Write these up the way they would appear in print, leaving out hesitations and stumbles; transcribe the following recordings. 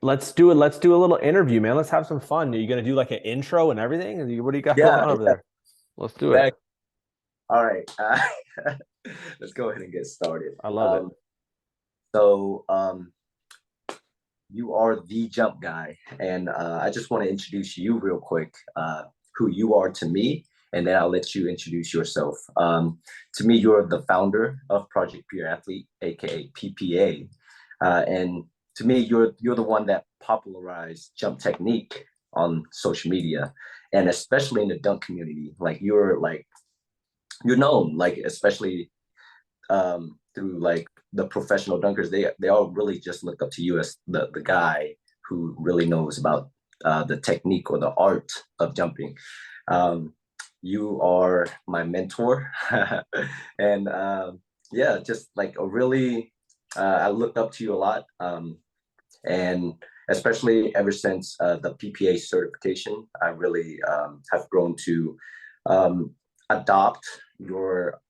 Let's do it. Let's do a little interview, man. Let's have some fun. Are you gonna do like an intro and everything? What do you got going Yeah, on over there? Let's do it. back. All right. Let's go ahead and get started. I love it. So you are the jump guy, and I just want to introduce you real quick, who you are to me, and then I'll let you introduce yourself. To me, you're the founder of Project Peer Athlete, aka PPA, and to me, you're the one that popularized jump technique on social media, and especially in the dunk community. You're known, like especially through like the professional dunkers. They all really just look up to you as the guy who really knows about the technique or the art of jumping. You are my mentor, and yeah, just like a really I look up to you a lot, and especially ever since the PPA certification, I really have grown to adopt your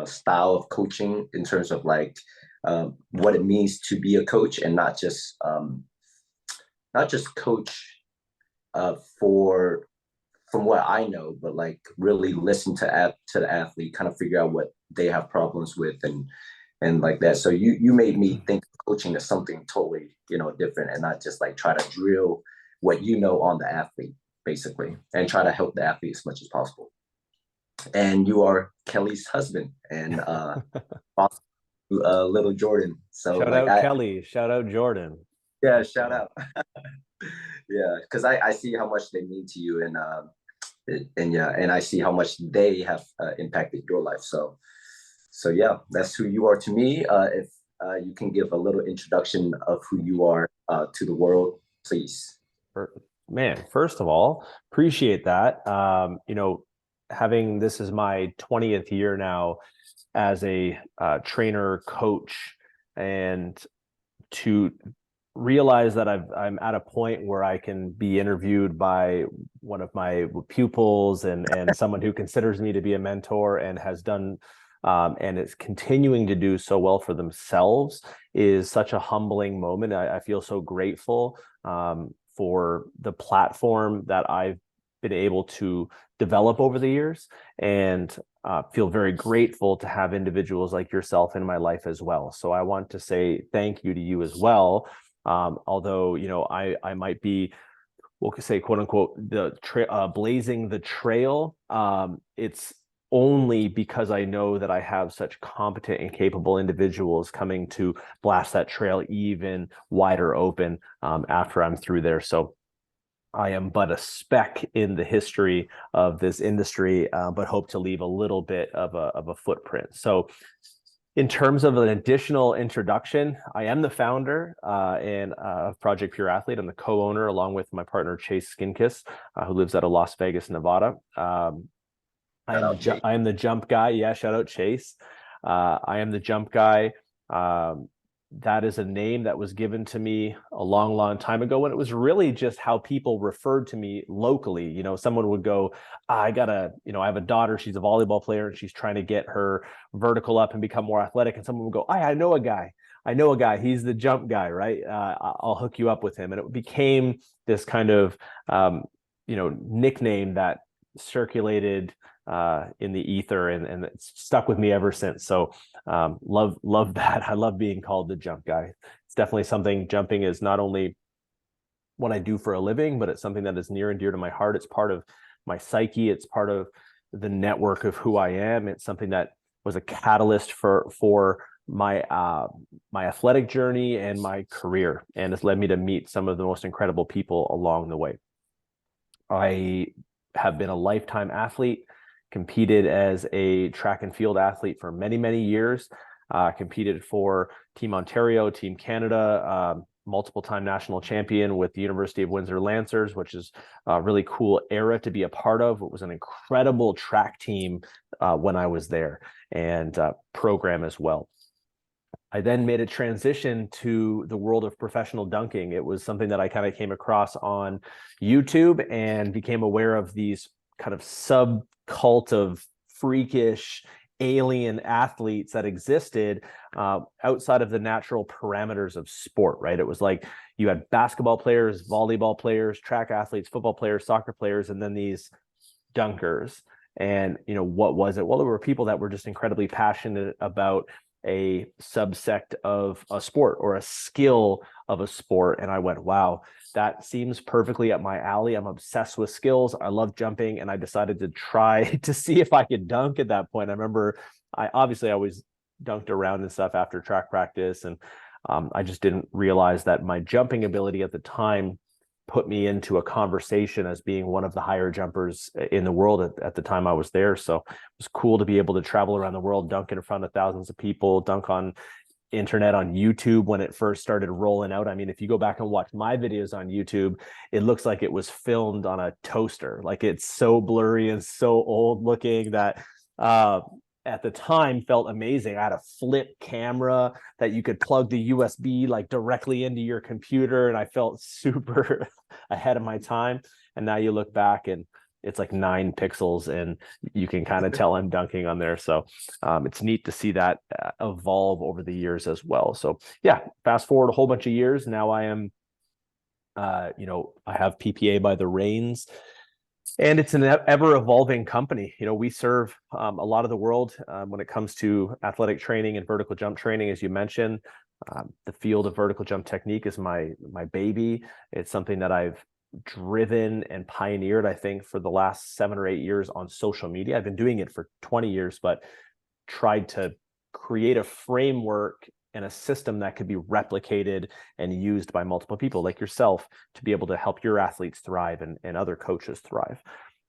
style of coaching in terms of like what it means to be a coach and not just coach for from what I know, but like really listen to the athlete, kind of figure out what they have problems with and like that. So you made me think coaching is something totally different, and not just like try to drill what you know on the athlete basically, and try to help the athlete as much as possible. And you are Kelly's husband and little Jordan. So Shout like out I Kelly. Shout out Jordan. yeah, Let's shout go. out. Yeah, because I see how much they mean to you, and yeah, and I see how much they have impacted your life. So yeah, that's who you are to me. If you can give a little introduction of who you are to the world, please. Man, first of all, appreciate that. Having this is my 20th year now as a trainer coach, and to realize that I'm at a point where I can be interviewed by one of my pupils and someone who considers me to be a mentor and has done and is continuing to do so well for themselves is such a humbling moment. I feel so grateful for the platform that I've been able to develop over the years, and feel very grateful to have individuals like yourself in my life as well. So I want to say thank you to you as well. Although, I might be, we'll say, quote unquote, blazing the trail. It's only because I know that I have such competent and capable individuals coming to blast that trail even wider open after I'm through there. So I am but a speck in the history of this industry, but hope to leave a little bit of a footprint. So in terms of an additional introduction, I am the founder of Project Pure Athlete. I'm the co-owner along with my partner, Chase Skinkiss, who lives out of Las Vegas, Nevada. Shout out, Jake. I am the jump guy. Yeah, shout out Chase. I am the jump guy. That is a name that was given to me a long, long time ago, when it was really just how people referred to me locally. Someone would go, I have a daughter, she's a volleyball player and she's trying to get her vertical up and become more athletic. And someone would go, I know a guy. He's the jump guy, right? I'll hook you up with him. And it became this kind of, nickname that circulated in the ether, and it's stuck with me ever since. So love that. I love being called the jump guy. It's definitely something. Jumping is not only what I do for a living, but it's something that is near and dear to my heart. It's part of my psyche. It's part of the network of who I am. It's something that was a catalyst for my my athletic journey and my career, and has led me to meet some of the most incredible people along the way. I have been a lifetime athlete, competed as a track and field athlete for many, many years, competed for Team Ontario, Team Canada, multiple time national champion with the University of Windsor Lancers, which is a really cool era to be a part of. It was an incredible track team when I was there, and program as well. I then made a transition to the world of professional dunking. It was something that I kind of came across on YouTube and became aware of these kind of sub cult of freakish alien athletes that existed outside of the natural parameters of sport, right? It was like you had basketball players, volleyball players, track athletes, football players, soccer players, and then these dunkers. And, you know, what was it? Well, there were people that were just incredibly passionate about a subsect of a sport or a skill of a sport. And I went, wow, that seems perfectly up my alley. I'm obsessed with skills. I love jumping. And I decided to try to see if I could dunk at that point. I remember I always dunked around and stuff after track practice. And I just didn't realize that my jumping ability at the time put me into a conversation as being one of the higher jumpers in the world at the time I was there. So it was cool to be able to travel around the world, dunk in front of thousands of people, dunk on internet, on YouTube when it first started rolling out. I mean, if you go back and watch my videos on YouTube, it looks like it was filmed on a toaster. Like, it's so blurry and so old looking that at the time felt amazing. I had a flip camera that you could plug the USB like directly into your computer, and I felt super ahead of my time. And now you look back and it's like 9 pixels and you can kind of tell I'm dunking on there. So it's neat to see that evolve over the years as well. So yeah, fast forward a whole bunch of years. Now I am, you know, I have PPA by the reins. And it's an ever evolving company. You know, we serve a lot of the world when it comes to athletic training and vertical jump training, as you mentioned. The field of vertical jump technique is my baby. It's something that I've driven and pioneered, I think, for the last 7 or 8 years on social media. I've been doing it for 20 years, but tried to create a framework and a system that could be replicated and used by multiple people like yourself to be able to help your athletes thrive and other coaches thrive.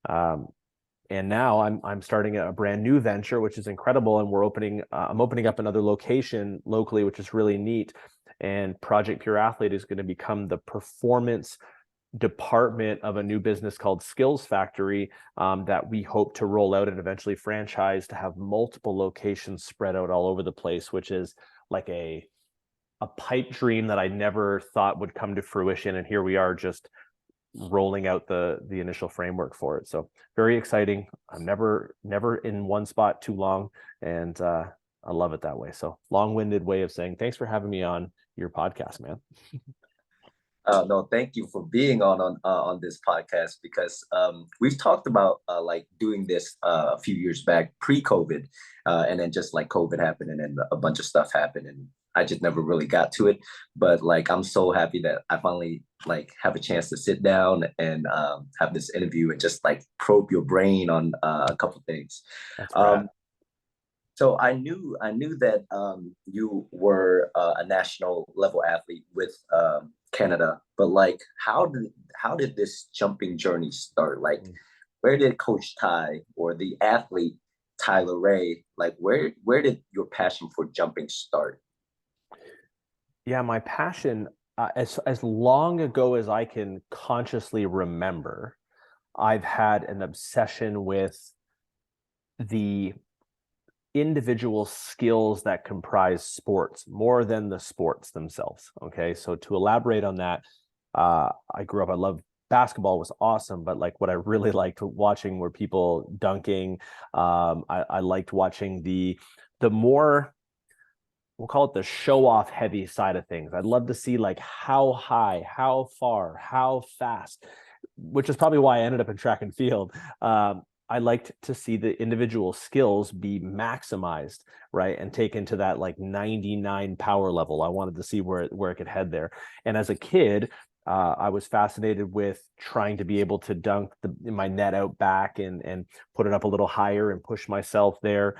And now I'm starting a brand new venture, which is incredible. And I'm opening up another location locally, which is really neat. And Project Pure Athlete is going to become the performance department of a new business called Skills Factory that we hope to roll out and eventually franchise to have multiple locations spread out all over the place, which is like a pipe dream that I never thought would come to fruition. And here we are, just rolling out the initial framework for it. So very exciting. I'm never in one spot too long, and I love it that way. So long-winded way of saying thanks for having me on your podcast, man. No, thank you for being on this podcast, because we've talked about like doing this a few years back pre-COVID, and then just like COVID happened and then a bunch of stuff happened and I just never really got to it. But like, I'm so happy that I finally like have a chance to sit down and have this interview and just like probe your brain on a couple things. That's rad. So I knew that you were a national level athlete with Canada, but like, how did this jumping journey start? Like, where did Coach Ty or the athlete Tyler Ray, like where did your passion for jumping start? Yeah, my passion, as long ago as I can consciously remember, I've had an obsession with the individual skills that comprise sports more than the sports themselves. Okay, so to elaborate on that, I grew up, I loved basketball, was awesome, but like what I really liked watching were people dunking. I liked watching the more, we'll call it the show off heavy side of things. I'd love to see like how high, how far, how fast, which is probably why I ended up in track and field. I liked to see the individual skills be maximized, right, and taken to that like 99 power level. I wanted to see where it could head there. And as a kid, I was fascinated with trying to be able to dunk my net out back and put it up a little higher and push myself there.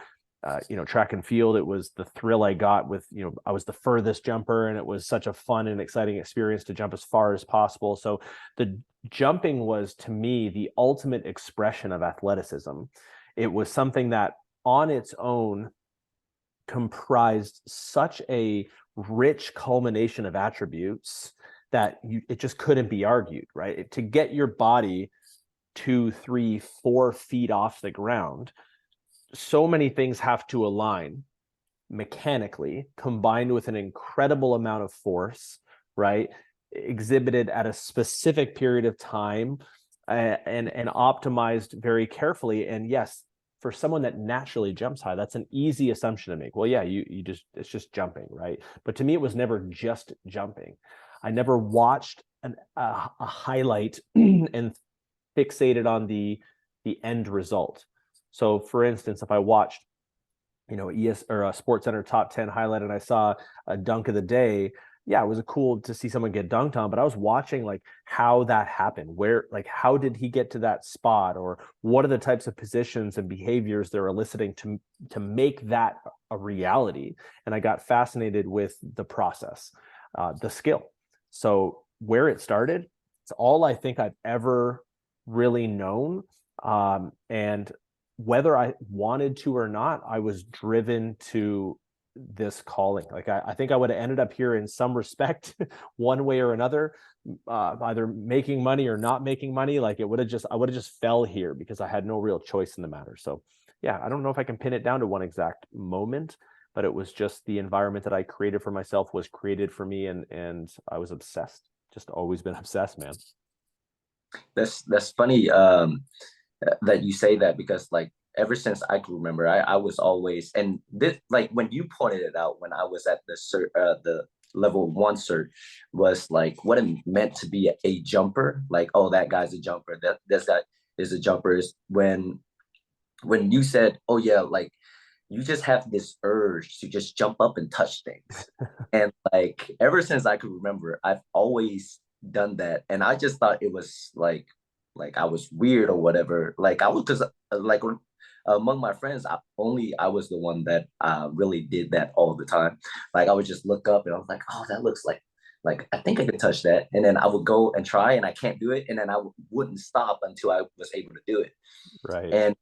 Track and field, it was the thrill I got with, I was the furthest jumper, and it was such a fun and exciting experience to jump as far as possible. So the jumping was, to me, the ultimate expression of athleticism. It was something that on its own comprised such a rich culmination of attributes that it just couldn't be argued, right? To get your body 2, 3, 4 feet off the ground, so many things have to align mechanically, combined with an incredible amount of force, right? Exhibited at a specific period of time, and optimized very carefully. And yes, for someone that naturally jumps high, that's an easy assumption to make. Well, yeah, it's just jumping, right? But to me, it was never just jumping. I never watched a highlight and fixated on the end result. So, for instance, if I watched, ES or a Sports Center top 10 highlight and I saw a dunk of the day, yeah, it was cool to see someone get dunked on, but I was watching like how that happened, where, like, how did he get to that spot, or what are the types of positions and behaviors they're eliciting to make that a reality. And I got fascinated with the process, the skill. So where it started, it's all I think I've ever really known. And whether I wanted to or not, I was driven to this calling. Like I think I would have ended up here in some respect, one way or another, either making money or not making money. Like I would have just fell here because I had no real choice in the matter. So yeah, I don't know if I can pin it down to one exact moment, but it was just the environment that I created for myself was created for me, and I was obsessed. Just always been obsessed, man. That's funny that you say that, because like ever since I can remember, I was always, and this, like when you pointed it out when I was at the level 1 cert, was like what it meant to be a jumper. Like, oh, that guy's a jumper. That this guy is a jumper. Is when you said, oh yeah, like you just have this urge to just jump up and touch things. And like ever since I could remember, I've always done that. And I just thought it was like I was weird or whatever. Like I was, because like among my friends, I was the one that really did that all the time. Like I would just look up and I was like, oh, that looks like I think I could touch that. And then I would go and try and I can't do it. And then I wouldn't stop until I was able to do it. Right.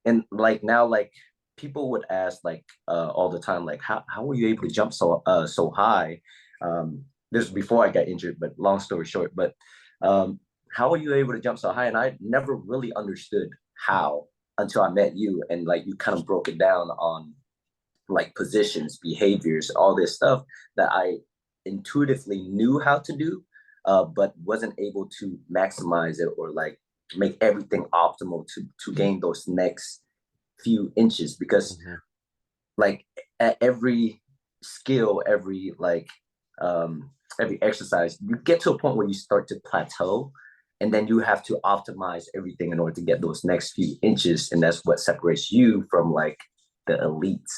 And like now, like people would ask like all the time, like how were you able to jump so high? This was before I got injured, but long story short, but how are you able to jump so high? And I never really understood how until I met you, and like you kind of broke it down on like positions, behaviors, all this stuff that I intuitively knew how to do, but wasn't able to maximize it or like make everything optimal to gain those next few inches. Because Mhm. like at every skill, every exercise, you get to a point where you start to plateau, and then you have to optimize everything in order to get those next few inches, and that's what separates you from like the elites.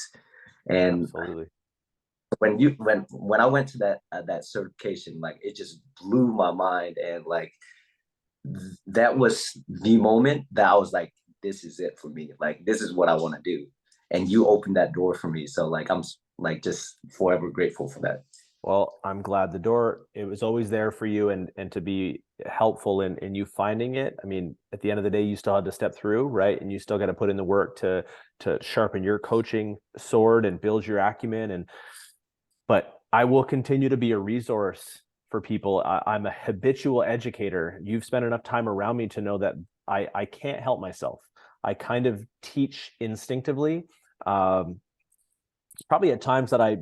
And Absolutely. when I went to that certification, like it just blew my mind. And like that was the moment that I was like, this is it for me. Like this is what I want to do. And you opened that door for me. So like I'm like just forever grateful for that. Well, I'm glad the door, it was always there for you, and to be helpful in you finding it. I mean, at the end of the day, you still had to step through, right? And you still got to put in the work to sharpen your coaching sword and build your acumen. But I will continue to be a resource for people. I'm a habitual educator. You've spent enough time around me to know that I can't help myself. I kind of teach instinctively. Um, Probably at times that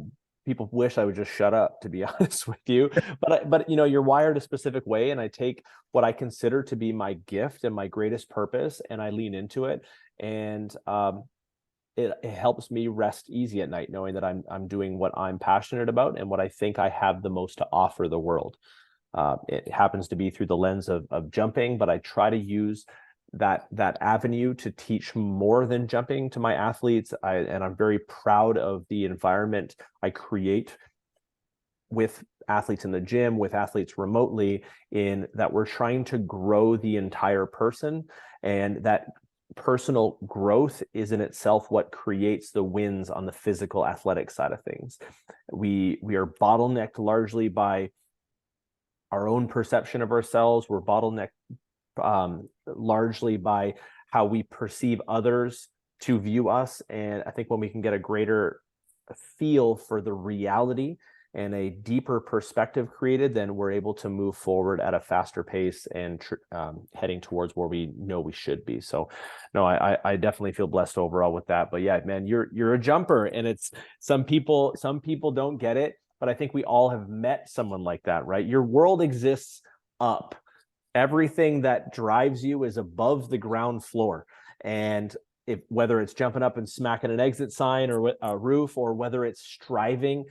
people wish I would just shut up, to be honest with you. But you're wired a specific way, and I take what I consider to be my gift and my greatest purpose, and I lean into it. And it helps me rest easy at night, knowing that I'm doing what I'm passionate about and what I think I have the most to offer the world. It happens to be through the lens of jumping, but I try to use that avenue to teach more than jumping to my athletes. And I'm very proud of the environment I create with athletes in the gym, with athletes remotely, in that we're trying to grow the entire person, and that personal growth is in itself what creates the wins on the physical athletic side of things. We are bottlenecked largely by our own perception of ourselves. We're bottlenecked largely by how we perceive others to view us. And I think when we can get a greater feel for the reality and a deeper perspective created, then we're able to move forward at a faster pace and heading towards where we know we should be. So no, I definitely feel blessed overall with that. But yeah, man, you're a jumper, and it's some people don't get it, but I think we all have met someone like that, right? Your world exists up. Everything that drives you is above the ground floor. And whether it's jumping up and smacking an exit sign or a roof, or whether it's striving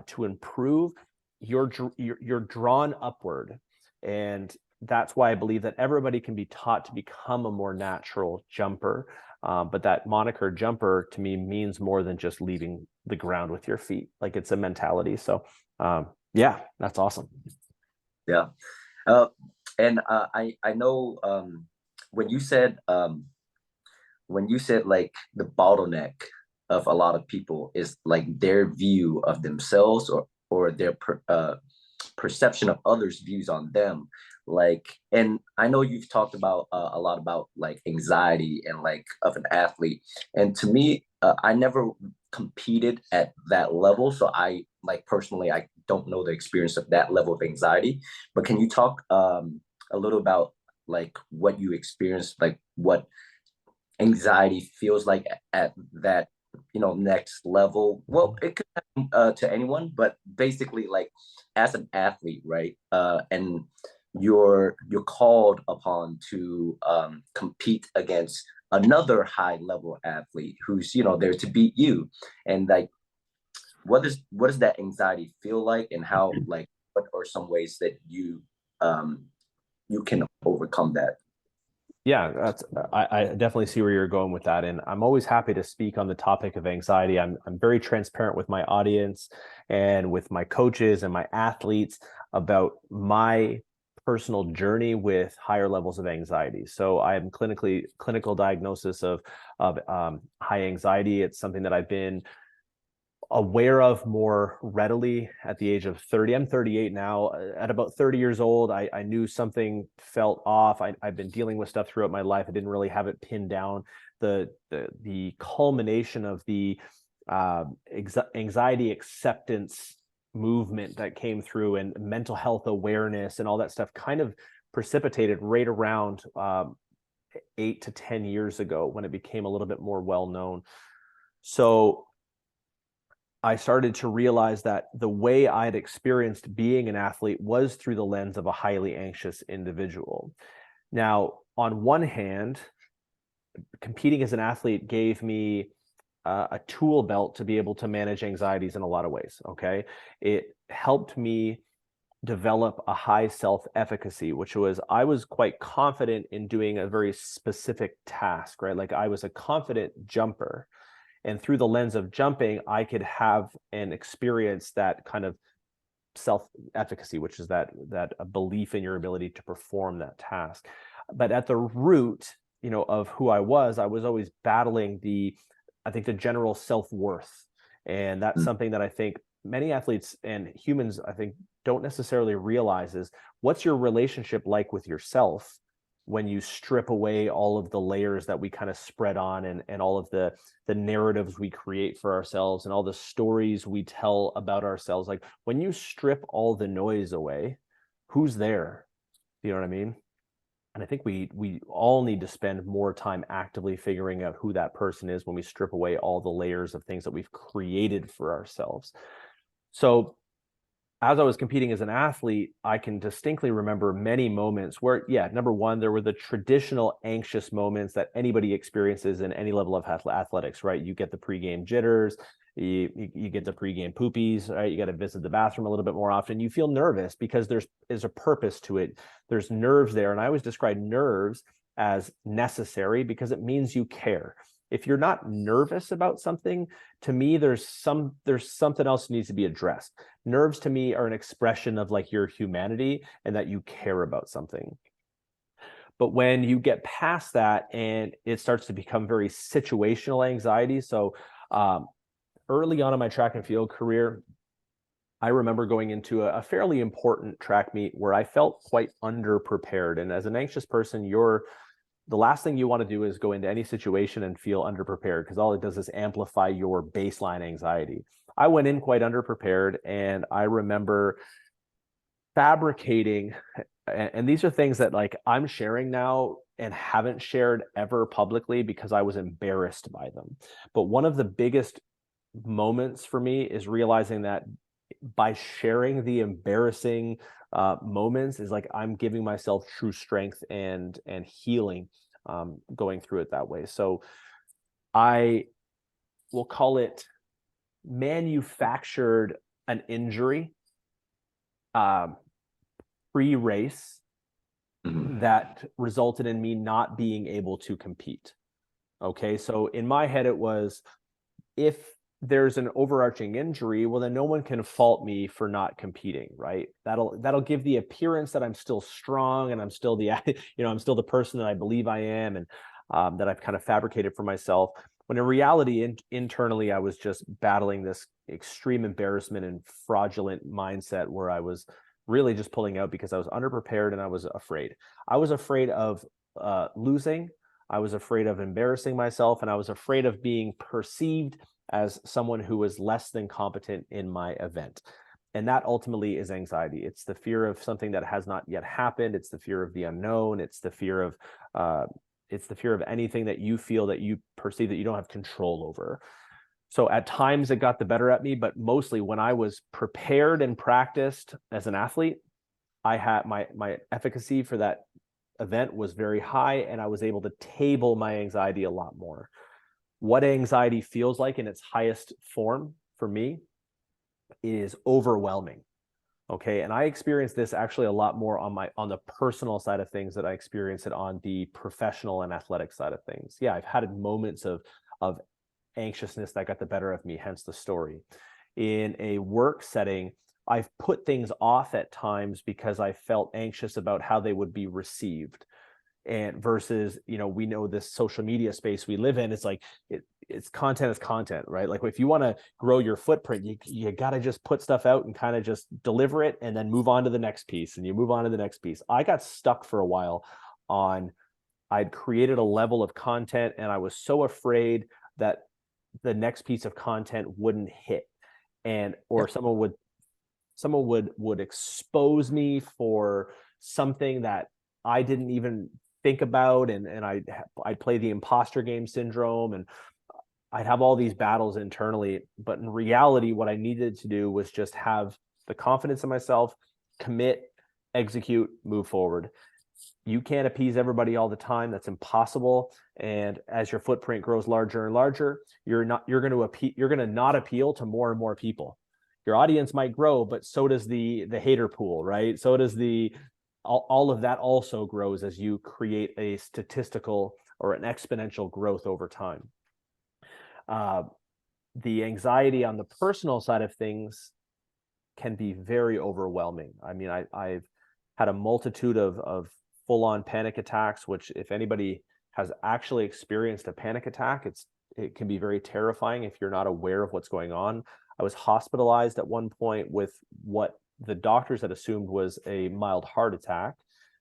to improve, you're drawn upward. And that's why I believe that everybody can be taught to become a more natural jumper. But that moniker jumper to me means more than just leaving the ground with your feet. Like, it's a mentality. So yeah, that's awesome. Yeah. Uh, and I know when you said like the bottleneck of a lot of people is like their view of themselves, or their perception of others' views on them. Like, and I know you've talked about a lot about like anxiety and like of an athlete. And to me, I never competed at that level, so I like personally I don't know the experience of that level of anxiety. But can you talk a little about like what you experienced, like what anxiety feels like at that next level? Well, it could happen to anyone, but basically like as an athlete, right? And you're called upon to compete against another high level athlete who's there to beat you. And like, what does that anxiety feel like, and how, like, what are some ways that you can overcome that? Yeah, I definitely see where you're going with that. And I'm always happy to speak on the topic of anxiety. I'm very transparent with my audience and with my coaches and my athletes about my personal journey with higher levels of anxiety. So I am clinical diagnosis of high anxiety. It's something that I've been aware of more readily at the age of 30. I'm 38 now. At about 30 years old, I knew something felt off. I've been dealing with stuff throughout my life. I didn't really have it pinned down. The culmination of the anxiety acceptance movement that came through, and mental health awareness and all that stuff kind of precipitated right around 8 to 10 years ago, when it became a little bit more well known. So I started to realize that the way I'd experienced being an athlete was through the lens of a highly anxious individual. Now, on one hand, competing as an athlete gave me a tool belt to be able to manage anxieties in a lot of ways. Okay. It helped me develop a high self-efficacy, which was, I was quite confident in doing a very specific task, right? Like, I was a confident jumper. And through the lens of jumping, I could have and experience that kind of self-efficacy, which is that a belief in your ability to perform that task. But at the root, of who I was always battling I think the general self-worth. And that's Mm. something that I think many athletes and humans, I think, don't necessarily realize is, what's your relationship like with yourself when you strip away all of the layers that we kind of spread on, and all of the narratives we create for ourselves and all the stories we tell about ourselves. Like, when you strip all the noise away, who's there? You know what I mean? And I think we all need to spend more time actively figuring out who that person is when we strip away all the layers of things that we've created for ourselves. So as I was competing as an athlete, I can distinctly remember many moments where, yeah, number one, there were the traditional anxious moments that anybody experiences in any level of athletics, right? You get the pregame jitters, you get the pregame poopies, right? You got to visit the bathroom a little bit more often. You feel nervous because there's a purpose to it. There's nerves there. And I always describe nerves as necessary because it means you care. If you're not nervous about something, to me, there's something else that needs to be addressed. Nerves to me are an expression of like your humanity and that you care about something. But when you get past that and it starts to become very situational anxiety. So early on in my track and field career, I remember going into a fairly important track meet where I felt quite underprepared. And as an anxious person, the last thing you want to do is go into any situation and feel underprepared, because all it does is amplify your baseline anxiety. I went in quite underprepared, and I remember fabricating, and these are things that like I'm sharing now and haven't shared ever publicly because I was embarrassed by them. But one of the biggest moments for me is realizing that by sharing the embarrassing moments is like I'm giving myself true strength and healing going through it that way. So I will call it manufactured an injury um, pre-race Mhm. that resulted in me not being able to compete. Okay, so in my head, it was, if there's an overarching injury, well, then no one can fault me for not competing, right? That'll give the appearance that I'm still strong and I'm still the I'm still the person that I believe I am, and that I've kind of fabricated for myself. When in reality, internally, I was just battling this extreme embarrassment and fraudulent mindset where I was really just pulling out because I was underprepared and I was afraid. I was afraid of losing. I was afraid of embarrassing myself, and I was afraid of being perceived as someone who was less than competent in my event. And that ultimately is anxiety. It's the fear of something that has not yet happened. It's the fear of the unknown. Uh, it's the fear of anything that you feel that you perceive that you don't have control over. So at times it got the better at me, but mostly when I was prepared and practiced as an athlete, I had my efficacy for that event was very high, and I was able to table my anxiety a lot more. What anxiety feels like in its highest form for me is overwhelming. Okay, and I experience this actually a lot more on the personal side of things that I experience it on the professional and athletic side of things. Yeah, I've had moments of anxiousness that got the better of me, hence the story. In a work setting, I've put things off at times because I felt anxious about how they would be received. And versus, we know this social media space we live in, it's like it's content is content, right? Like if you want to grow your footprint, you got to just put stuff out and kind of just deliver it and then move on to the next piece, and you move on to the next piece. I got stuck for a while on, I'd created a level of content and I was so afraid that the next piece of content wouldn't hit, and Yeah. or someone would expose me for something that I didn't even think about, and I'd play the imposter game syndrome, and I'd have all these battles internally. But in reality, what I needed to do was just have the confidence in myself, commit, execute, move forward. You can't appease everybody all the time. That's impossible. And as your footprint grows larger and larger, you're going to not appeal to more and more people. Your audience might grow, but so does the hater pool, right? So does all of that also grows as you create a statistical or an exponential growth over time. Uh, the anxiety on the personal side of things can be very overwhelming. I mean, I've had a multitude of full-on panic attacks, which if anybody has actually experienced a panic attack, it can be very terrifying if you're not aware of what's going on. I was hospitalized at one point with what the doctors had assumed was a mild heart attack.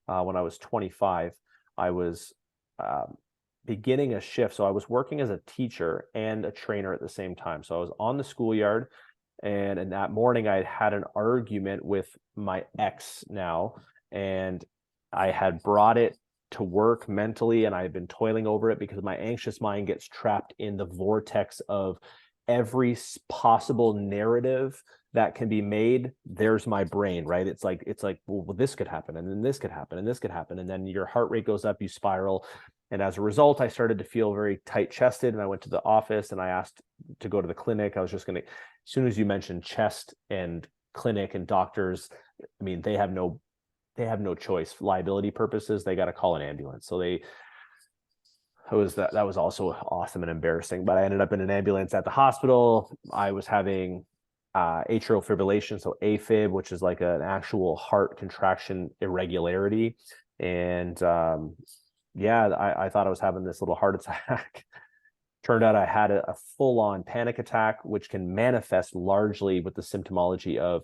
When I was 25, I was beginning a shift. So I was working as a teacher and a trainer at the same time. So I was on the schoolyard, and in that morning, I had an argument with my ex now, and I had brought it to work mentally, and I had been toiling over it because my anxious mind gets trapped in the vortex of every possible narrative that can be made. There's my brain, right? It's like, well, this could happen, and then this could happen, and this could happen, and then your heart rate goes up, you spiral. And as a result, I started to feel very tight chested, and I went to the office and I asked to go to the clinic. I was just going to, as soon as you mentioned chest and clinic and doctors, I mean, they have no choice. Liability purposes, they got to call an ambulance. So that was also awesome and embarrassing. But I ended up in an ambulance at the hospital. I was having atrial fibrillation, so AFib, which is like an actual heart contraction irregularity. And yeah, I thought I was having this little heart attack. Turned out I had a full-on panic attack, which can manifest largely with the symptomology of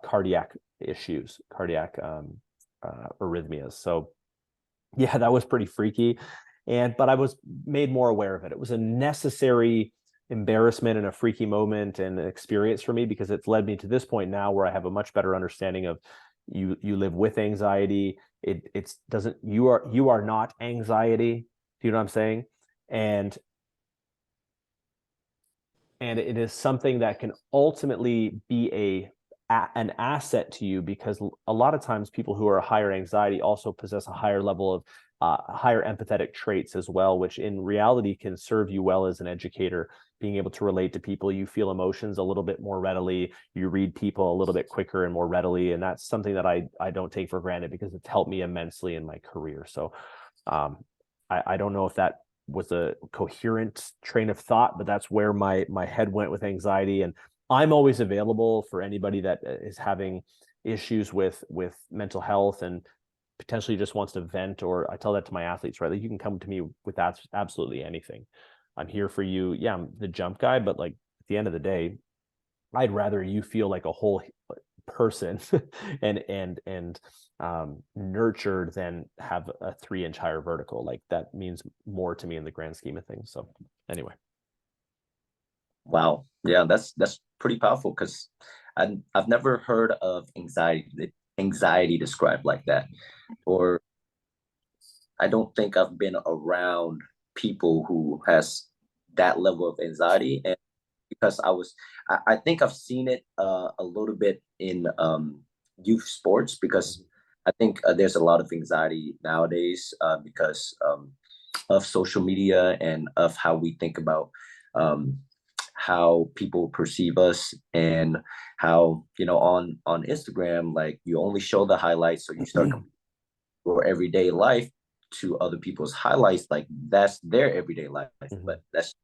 cardiac issues, cardiac arrhythmias. So yeah, that was pretty freaky. But I was made more aware of it. It was a necessary embarrassment and a freaky moment and an experience for me, because it's led me to this point now where I have a much better understanding of, you live with anxiety. It's doesn't you are not anxiety. Do you know what I'm saying? And it is something that can ultimately be a an asset to you, because a lot of times people who are higher anxiety also possess a higher level of higher empathetic traits as well, which in reality can serve you well as an educator, being able to relate to people. You feel emotions a little bit more readily, you read people a little bit quicker and more readily, and that's something that I don't take for granted, because it's helped me immensely in my career. So I don't know if that was a coherent train of thought, but that's where my head went with anxiety. And I'm always available for anybody that is having issues with mental health and potentially just wants to vent. Or I tell that to my athletes, right? Like, you can come to me with absolutely anything. I'm here for you. Yeah, I'm the jump guy, but like at the end of the day, I'd rather you feel like a whole person and nurtured than have a 3-inch higher vertical. Like, that means more to me in the grand scheme of things. So anyway. Wow. Yeah, that's pretty powerful, because I've never heard of anxiety described like that. Or I don't think I've been around people who has that level of anxiety. And because I think I've seen it a little bit in youth sports, because I think there's a lot of anxiety nowadays because of social media and of how we think about um, how people perceive us, and how, on Instagram, like, you only show the highlights, so you start your everyday life to other people's highlights, like that's their everyday life. Mhm. But that's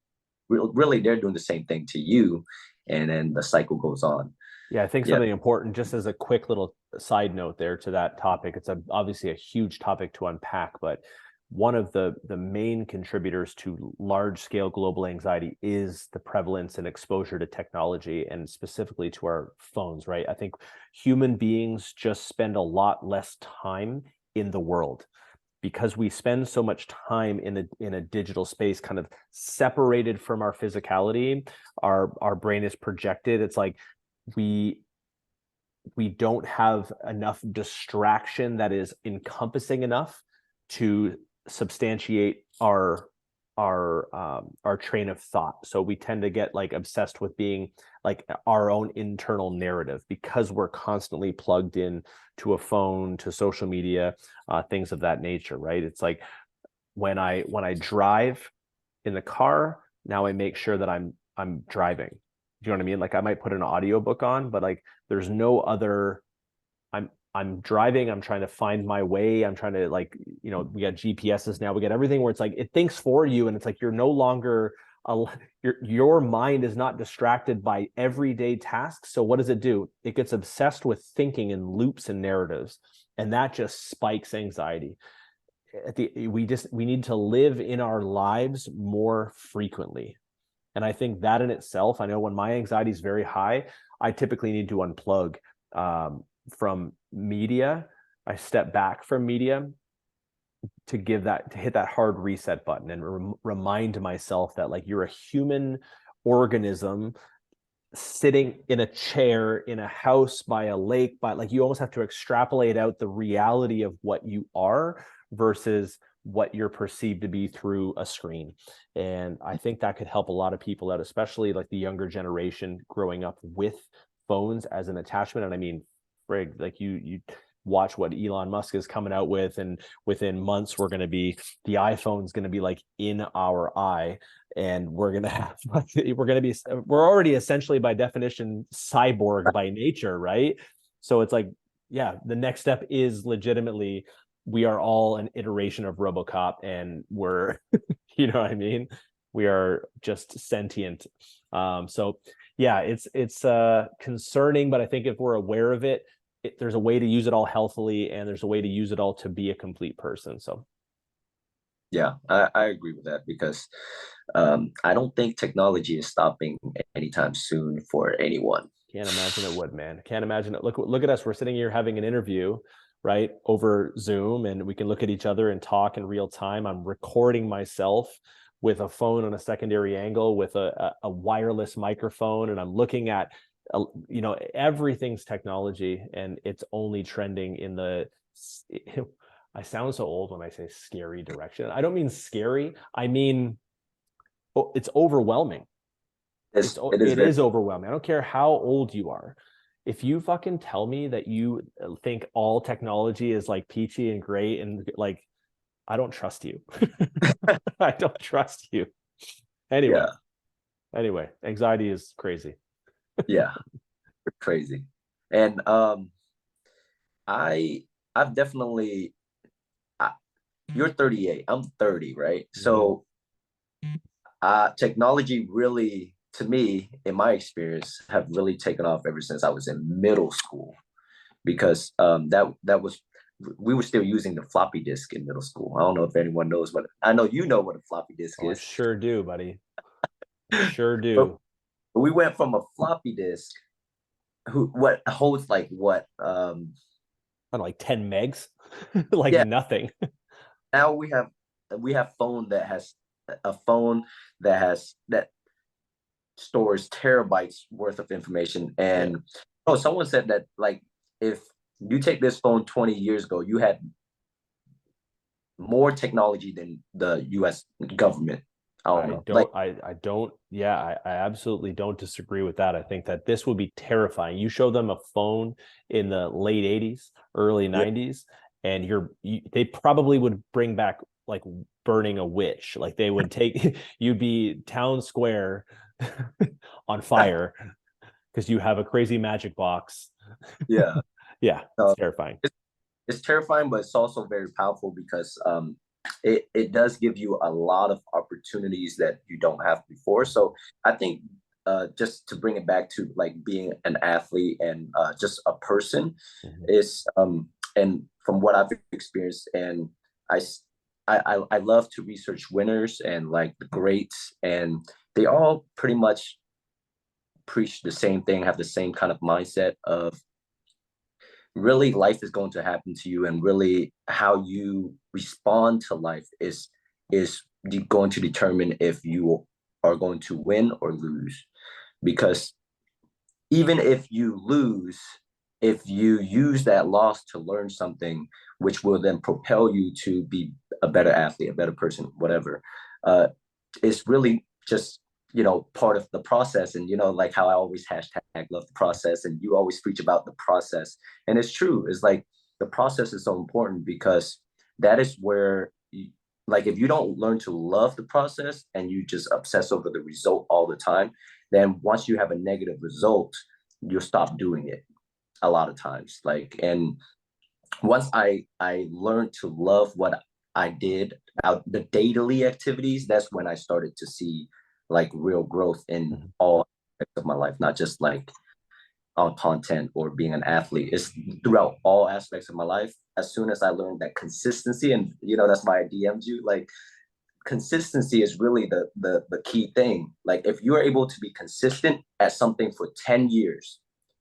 really they're doing the same thing to you, and then the cycle goes on. Yeah, I think Yeah. something important, just as a quick little side note there to that topic, it's obviously a huge topic to unpack, but one of the main contributors to large scale global anxiety is the prevalence and exposure to technology, and specifically to our phones, right? I think human beings just spend a lot less time in the world, because we spend so much time in a digital space, kind of separated from our physicality. Our brain is projected. It's like we don't have enough distraction that is encompassing enough to substantiate our train of thought. So we tend to get like obsessed with being like our own internal narrative, because we're constantly plugged in to a phone, to social media, things of that nature, right? It's like when I drive in the car, now I make sure that I'm driving. Do you know what I mean? Like, I might put an audiobook on, but like there's no other. I'm driving, I'm trying to find my way. I'm trying to, like, we got GPSs now. We got everything where it's like it thinks for you, and it's like you're no longer your mind is not distracted by everyday tasks. So what does it do? It gets obsessed with thinking in loops and narratives, and that just spikes anxiety. We need to live in our lives more frequently. And I think that in itself, I know when my anxiety is very high, I typically need to unplug from media. I step back from media to hit that hard reset button, and remind myself that, like, you're a human organism sitting in a chair in a house by a lake, but like, you almost have to extrapolate out the reality of what you are versus what you're perceived to be through a screen. And I think that could help a lot of people out, especially like the younger generation growing up with phones as an attachment. And I mean, frig, like, you watch what Elon Musk is coming out with, and within months the iPhone's going to be like in our eye, and we're already essentially by definition cyborg by nature, right? So it's like, yeah, the next step is legitimately we are all an iteration of RoboCop, and we're you know what I mean? We are just sentient. So yeah, it's concerning, but I think if we're aware of it, there's a way to use it all healthily, and there's a way to use it all to be a complete person. So Yeah, I agree with that, because I don't think technology is stopping anytime soon for anyone. can't imagine it would, man. Can't imagine it. Look at us. We're sitting here having an interview, right, over Zoom, and we can look at each other and talk in real time. I'm recording myself with a phone on a secondary angle with a wireless microphone, and I'm looking at everything's technology, and it's only trending in the I sound so old when I say scary direction. I don't mean scary. I mean, it's overwhelming. It is It very. is overwhelming. I don't care how old you are. if you fucking tell me that you think all technology is like peachy and great and like, I don't trust you. I don't trust you. Anyway, Yeah, anxiety is crazy. yeah, crazy. And I I've definitely I, you're 38, I'm 30, right? Mhm. So technology really, to me, in my experience, have really taken off ever since I was in middle school because that was we were still using the floppy disk in middle school. I don't know if anyone knows what I know you know what a floppy disk Oh, I is. sure do, buddy. I sure But do. we went from a floppy disk who what holds like what I don't know, like 10 megs, like yeah, nothing. now we have phone that has a phone that has that stores terabytes worth of information. Yeah, And oh, someone said that like if you take this phone 20 years ago, you had more technology than the US government. I don't know. Like, I don't, yeah, I absolutely don't disagree with that. I think that this would be terrifying. You show them a phone in the late 80s, early yeah, 90s, and they probably would bring back like burning a witch. Like they would take, you'd be town square on fire because you have a crazy magic box. yeah. Yeah, it's Uh, terrifying. it's terrifying, but it's also very powerful because it does give you a lot of opportunities that you don't have before. So I think just to bring it back to like being an athlete and just a person Mhm. is and from what I've experienced and I I love to research winners and like the greats and they all pretty much preach the same thing, have the same kind of mindset of really life is going to happen to you and really how you respond to life is going to determine if you are going to win or lose because even if you lose if you use that loss to learn something which will then propel you to be a better athlete a better person whatever uh, it's really just part of the process and like how I always hashtag love the process and you always preach about the process and it's true it's like the process is so important because that is where like if you don't learn to love the process and you just obsess over the result all the time then once you have a negative result you'll stop doing it a lot of times like and once I learned to love what I did out the daily activities, that's when I started to see like real growth in Mhm. all aspects of my life, not just like on content or being an athlete. It's throughout all aspects of my life. As soon as I learned that consistency, and that's why I DM'd you, like consistency is really the key thing. Like if you're able to be consistent at something for 10 years,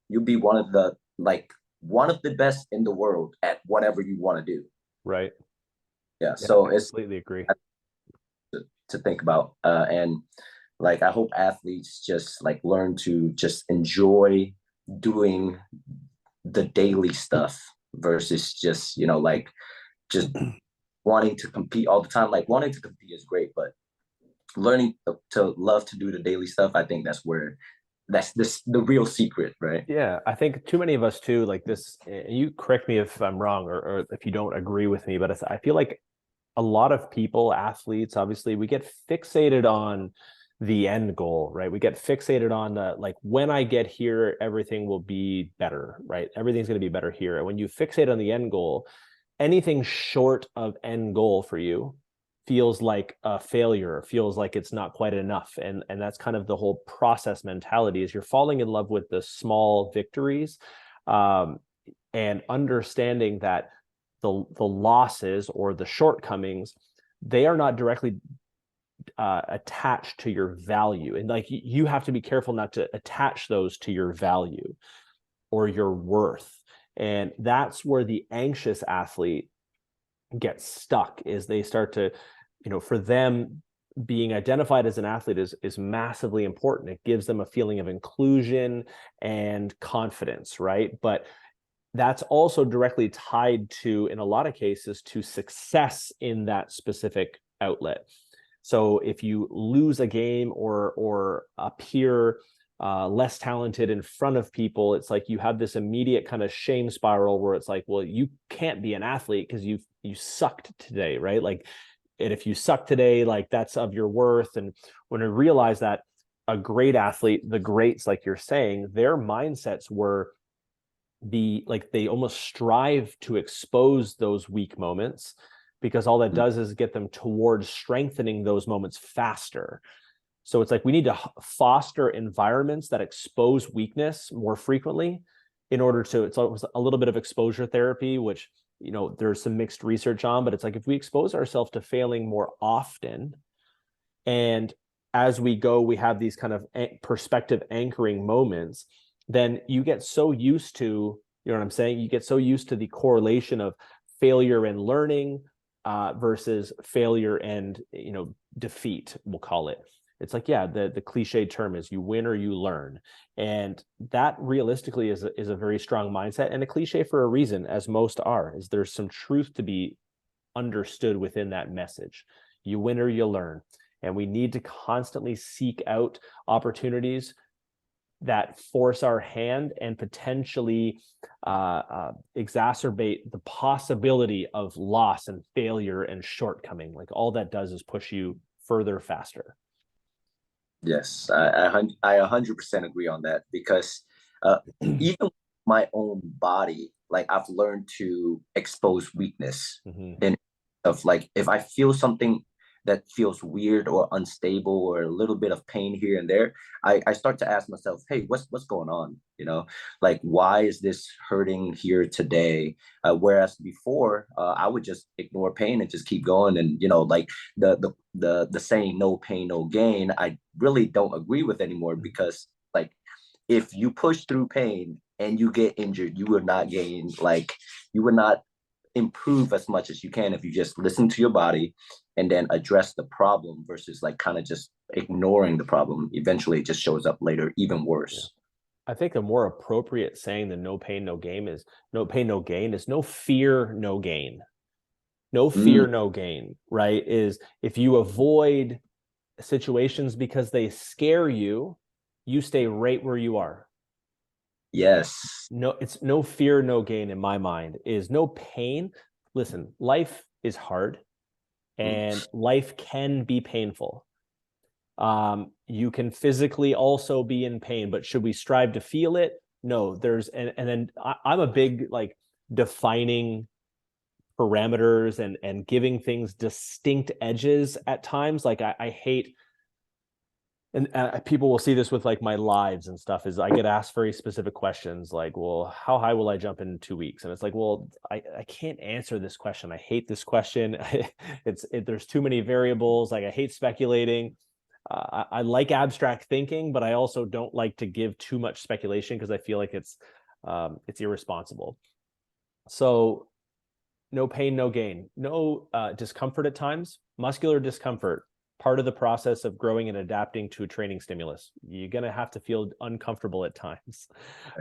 you'll be one of the best in the world at whatever you want to do. Right. Yeah. Yeah, So I it's completely agree. to think about. And like I hope athletes just like learn to just enjoy doing the daily stuff versus just, like just wanting to compete all the time. Like wanting to compete is great, but learning to love to do the daily stuff, I think that's this the real secret, right? Yeah, I think too many of us too, like this, you correct me if I'm wrong or if you don't agree with me, but I feel like a lot of people, athletes, obviously, we get fixated on the end goal, right? We get fixated on the like when I get here, everything will be better, right? Everything's going to be better here. And when you fixate on the end goal, anything short of end goal for you feels like a failure, feels like it's not quite enough. And that's kind of the whole process mentality is you're falling in love with the small victories, um, and understanding that the losses or the shortcomings, they are not directly attached to your value. And like you have to be careful not to attach those to your value or your worth. And that's where the anxious athlete get stuck is they start to, for them, being identified as an athlete is massively important. It gives them a feeling of inclusion and confidence, right? But that's also directly tied to, in a lot of cases, to success in that specific outlet. So if you lose a game or appear less talented in front of people, it's like you have this immediate kind of shame spiral where it's like, well, you can't be an athlete because you sucked today, right? Like, and if you suck today, like that's of your worth. And when I realized that a great athlete, the greats, like you're saying, their mindsets were like they almost strive to expose those weak moments, because all that does is get them towards strengthening those moments faster. So it's like we need to foster environments that expose weakness more frequently in order to, it's a little bit of exposure therapy, which, there's some mixed research on, but it's like if we expose ourselves to failing more often, and as we go, we have these kind of perspective anchoring moments, then you get so used to, you know what I'm saying? You get so used to the correlation of failure and learning versus failure and, defeat, we'll call it. It's like, yeah, the cliche term is you win or you learn. And that realistically is a very strong mindset, and a cliche for a reason, as most are, is there's some truth to be understood within that message. You win or you learn. And we need to constantly seek out opportunities that force our hand and potentially exacerbate the possibility of loss and failure and shortcoming. Like all that does is push you further, faster. Yes, I 100% agree on that because even my own body, like I've learned to expose weakness Mm-hmm. in of like if I feel something that feels weird or unstable or a little bit of pain here and there, I start to ask myself, hey, what's going on? Like why is this hurting here today? Whereas before, I would just ignore pain and just keep going. And like the saying no pain, no gain, I really don't agree with anymore because like if you push through pain and you get injured, you will not gain you would not improve as much as you can if you just listen to your body and then address the problem versus like kind of just ignoring the problem. Eventually it just shows up later even Yeah. worse. I think a more appropriate saying than no pain, no gain is no pain, no gain is no fear, no gain. No Mm, fear, no gain, right? Is if you avoid situations because they scare you, you stay right where you are. yes. No, it's no fear, no gain in my mind, is no pain. Listen, life is hard Mm, and life can be painful. You can physically also be in pain, but should we strive to feel it? No, and then I'm a big like defining parameters and giving things distinct edges at times. Like I hate, and people will see this with like my lives and stuff, is I get asked very specific questions like, well, how high will I jump in 2 weeks? And it's like, well, I can't answer this question. I hate this question. There's too many variables. Like I hate speculating. I like abstract thinking, but I also don't like to give too much speculation because I feel like it's irresponsible. So no pain, no gain, no discomfort at times, muscular discomfort, part of the process of growing and adapting to a training stimulus. You're going to have to feel uncomfortable at times,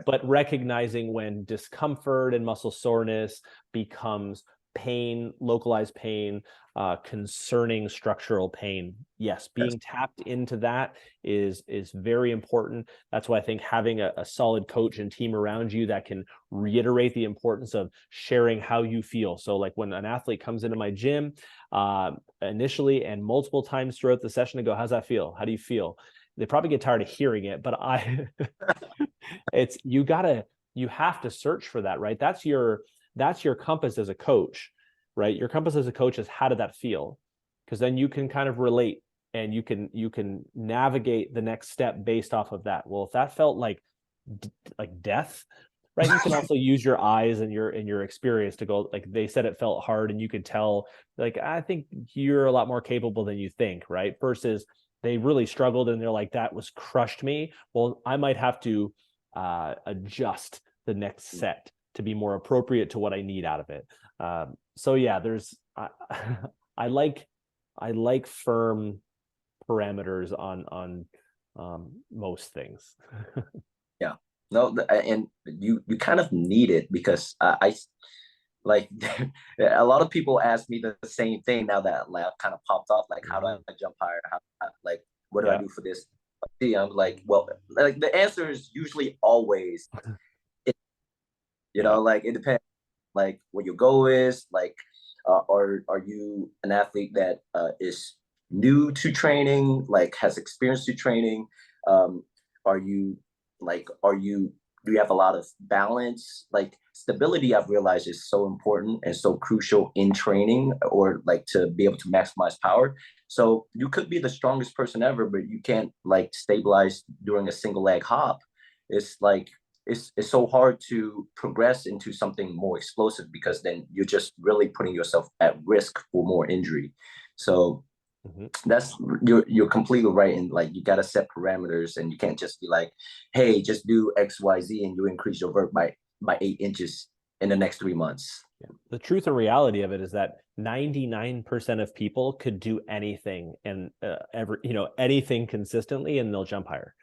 but recognizing when discomfort and muscle soreness becomes pain, localized pain, concerning structural pain. Yes, yes. being tapped into that is very important. That's why I think having a solid coach and team around you that can reiterate the importance of sharing how you feel. So like when an athlete comes into my gym initially and multiple times throughout the session, I go, how's that feel? How do you feel? They probably get tired of hearing it, but it's, you have to search for that, right? That's your compass as a coach, right? Your compass as a coach is how did that feel? Because then you can kind of relate and you can navigate the next step based off of that. Well, if that felt like death, right? You can also use your eyes and your experience to go, like they said it felt hard and you could tell, like I think you're a lot more capable than you think, right? Versus they really struggled and they're like, that was crushed me. Well, I might have to adjust the next set to be more appropriate to what I need out of it. So yeah, I like I like firm parameters on most things. Yeah. No, and you kind of need it because I like a lot of people ask me the same thing now that lab kind of popped up. Like, how do I Mhm. jump higher? Like, what do I Yeah. do for this? See, I'm like, well, like the answer is usually always, Yeah. like it depends like what your goal is. Like, are you an athlete that is new to training, like has experience to training? Um, are you are you do you have a lot of balance? Like stability, I've realized is so important and so crucial in training or like to be able to maximize power. So you could be the strongest person ever, but you can't like stabilize during a single leg hop. It's like it's so hard to progress into something more explosive because then you're just really putting yourself at risk for more injury. So Mhm. that's you're completely right. And like you got to set parameters and you can't just be like, hey, just do XYZ and you increase your vert by 8 inches in the next 3 months. Yeah. The truth and reality of it is that 99% of people could do anything and anything consistently and they'll jump higher.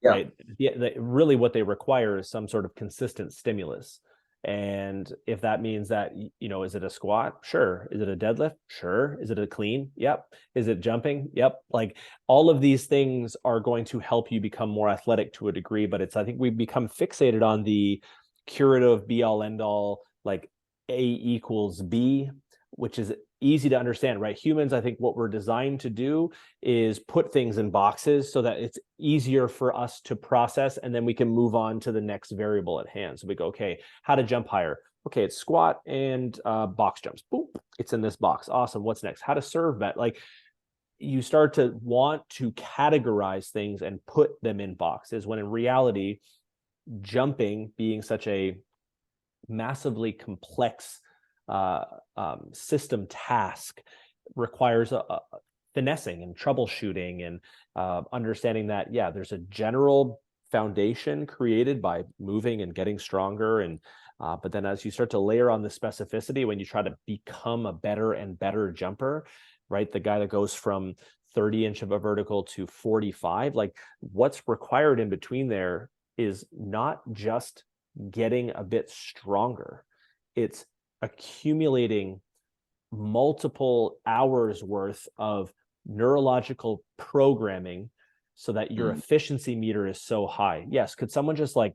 Yeah. Right? Yeah, really what they require is some sort of consistent stimulus. And if that means that, is it a squat? Sure. Is it a deadlift? Sure. Is it a clean? Yep. Is it jumping? Yep. Like all of these things are going to help you become more athletic to a degree, but I think we've become fixated on the curative be all end all, like A equals B, which is easy to understand, right? Humans, I think what we're designed to do is put things in boxes so that it's easier for us to process, and then we can move on to the next variable at hand. So we go, okay, how to jump higher? Okay, it's squat and box jumps. Boop, it's in this box. Awesome. What's next? How to serve bet? Like you start to want to categorize things and put them in boxes when in reality, jumping being such a massively complex system task requires a finessing and troubleshooting and understanding that, yeah, there's a general foundation created by moving and getting stronger. And but then as you start to layer on the specificity, when you try to become a better and better jumper, right? The guy that goes from 30-inch of a vertical to 45, like what's required in between there is not just getting a bit stronger. It's accumulating multiple hours worth of neurological programming so that your efficiency meter is so high. Yes, could someone just like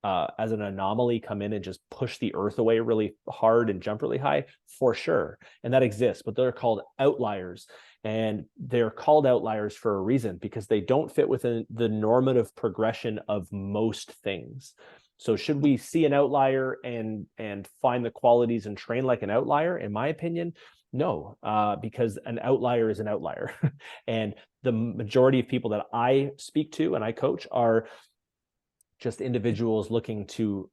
as an anomaly come in and just push the earth away really hard and jump really high? For sure. And that exists, but they're called outliers. And they're called outliers for a reason because they don't fit within the normative progression of most things. So should we see an outlier and find the qualities and train like an outlier? In my opinion, no, because an outlier is an outlier. And the majority of people that I speak to and I coach are just individuals looking to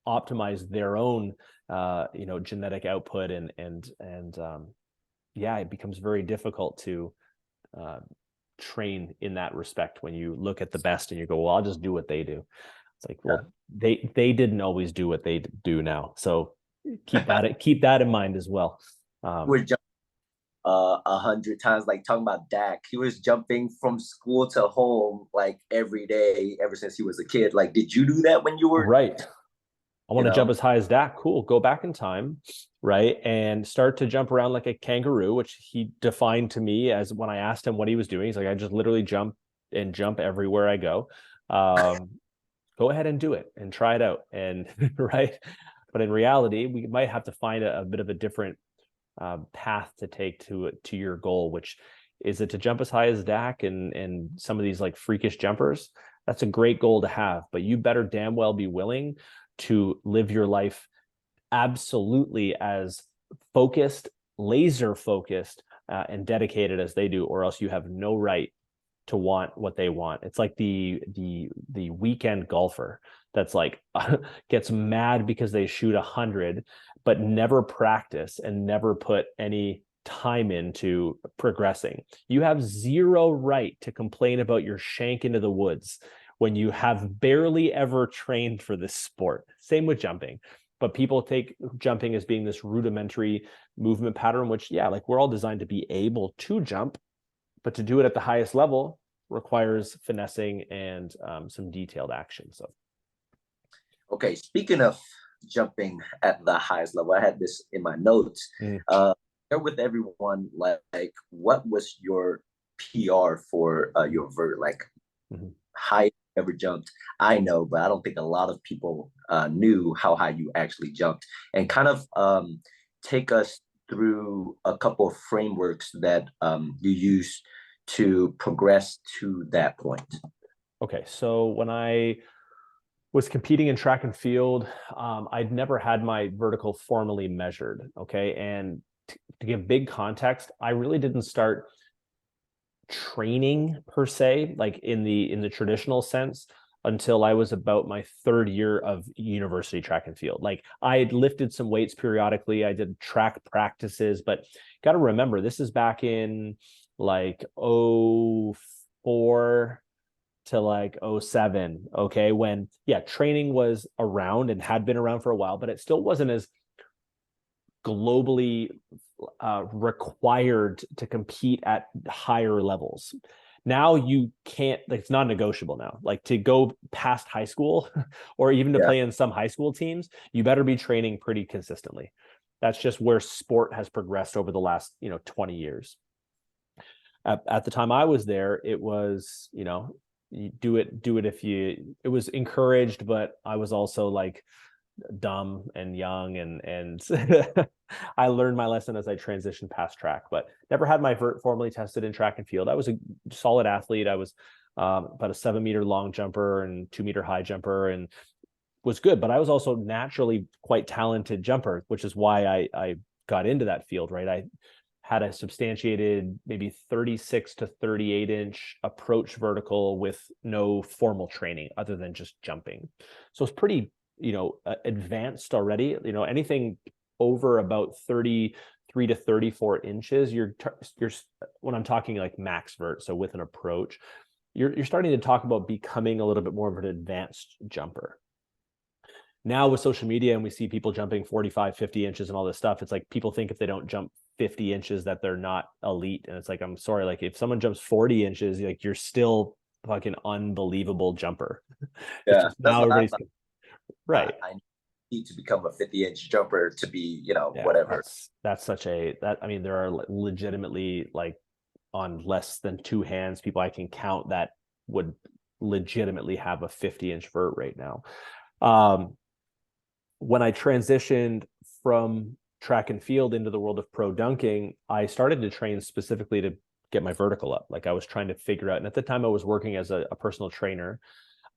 optimize their own genetic output and yeah, it becomes very difficult to train in that respect when you look at the best and you go, well, I'll just do what they do. It's like, well, they didn't always do what they do now, so keep that in mind as well. We're jumping 100 times, like talking about Dak. He was jumping from school to home like every day ever since he was a kid. Like, did you do that when you were, Right. I you want to jump know? as high as that. Cool. Go back in time, right? And start to jump around like a kangaroo, which he defined to me as when I asked him what he was doing. He's like, I just literally jump and jump everywhere I go. Um, Go ahead and do it and try it out. And right. But in reality, we might have to find a bit of a different path to take to your goal, which is it to jump as high as Dak and some of these like freakish jumpers. That's a great goal to have, but you better damn well be willing to live your life absolutely as focused, laser focused, and dedicated as they do, or else you have no right to want what they want. It's like the weekend golfer that's like gets mad because they shoot 100 but never practice and never put any time into progressing. You have zero right to complain about your shank into the woods when you have barely ever trained for this sport. Same with jumping. But people take jumping as being this rudimentary movement pattern, which, yeah, like we're all designed to be able to jump, but to do it at the highest level requires finessing and some detailed action. So, Okay, speaking of jumping at the highest level, I had this in my notes. mm. Share with everyone, like what was your PR for your vert? Like, Mhm. high you ever jumped? I know, but I don't think a lot of people knew how high you actually jumped. And kind of take us through a couple of frameworks that you use to progress to that point. Okay, so when I was competing in track and field, I'd never had my vertical formally measured. Okay, and to give big context, I really didn't start training per se, like in the traditional sense, until I was about my third year of university track and field. Like I had lifted some weights periodically, I did track practices, but got to remember this is back in like '04 to like '07. Okay, when yeah, training was around and had been around for a while, but it still wasn't as globally required to compete at higher levels. Now you can't, like, it's not negotiable now. Like to go past high school or even to Yeah. play in some high school teams, you better be training pretty consistently. That's just where sport has progressed over the last, 20 years. At the time I was there, it was, you do it if you, it was encouraged, but I was also like, dumb and young and I learned my lesson as I transitioned past track, but never had my vert formally tested in track and field. I was a solid athlete. I was about a 7 meter long jumper and 2 meter high jumper and was good, but I was also naturally quite talented jumper, which is why I got into that field, right? I had a substantiated maybe 36 to 38-inch approach vertical with no formal training other than just jumping. So it's pretty, advanced already. Anything over about 33 to 34 inches, you're when I'm talking like max vert, so with an approach, you're starting to talk about becoming a little bit more of an advanced jumper. Now with social media and we see people jumping 45, 50 inches and all this stuff, it's like people think if they don't jump 50 inches that they're not elite. And it's like, I'm sorry, like if someone jumps 40 inches, like you're still fucking unbelievable jumper. It's Yeah, just that's now what I everybody's thought. right. I need to become a 50-inch jumper to be, Yeah, whatever. that's such a that I mean, there are legitimately like on less than two hands people I can count that would legitimately have a 50-inch vert right now. Um, when I transitioned from track and field into the world of pro dunking, I started to train specifically to get my vertical up. Like I was trying to figure out, and at the time I was working as a personal trainer.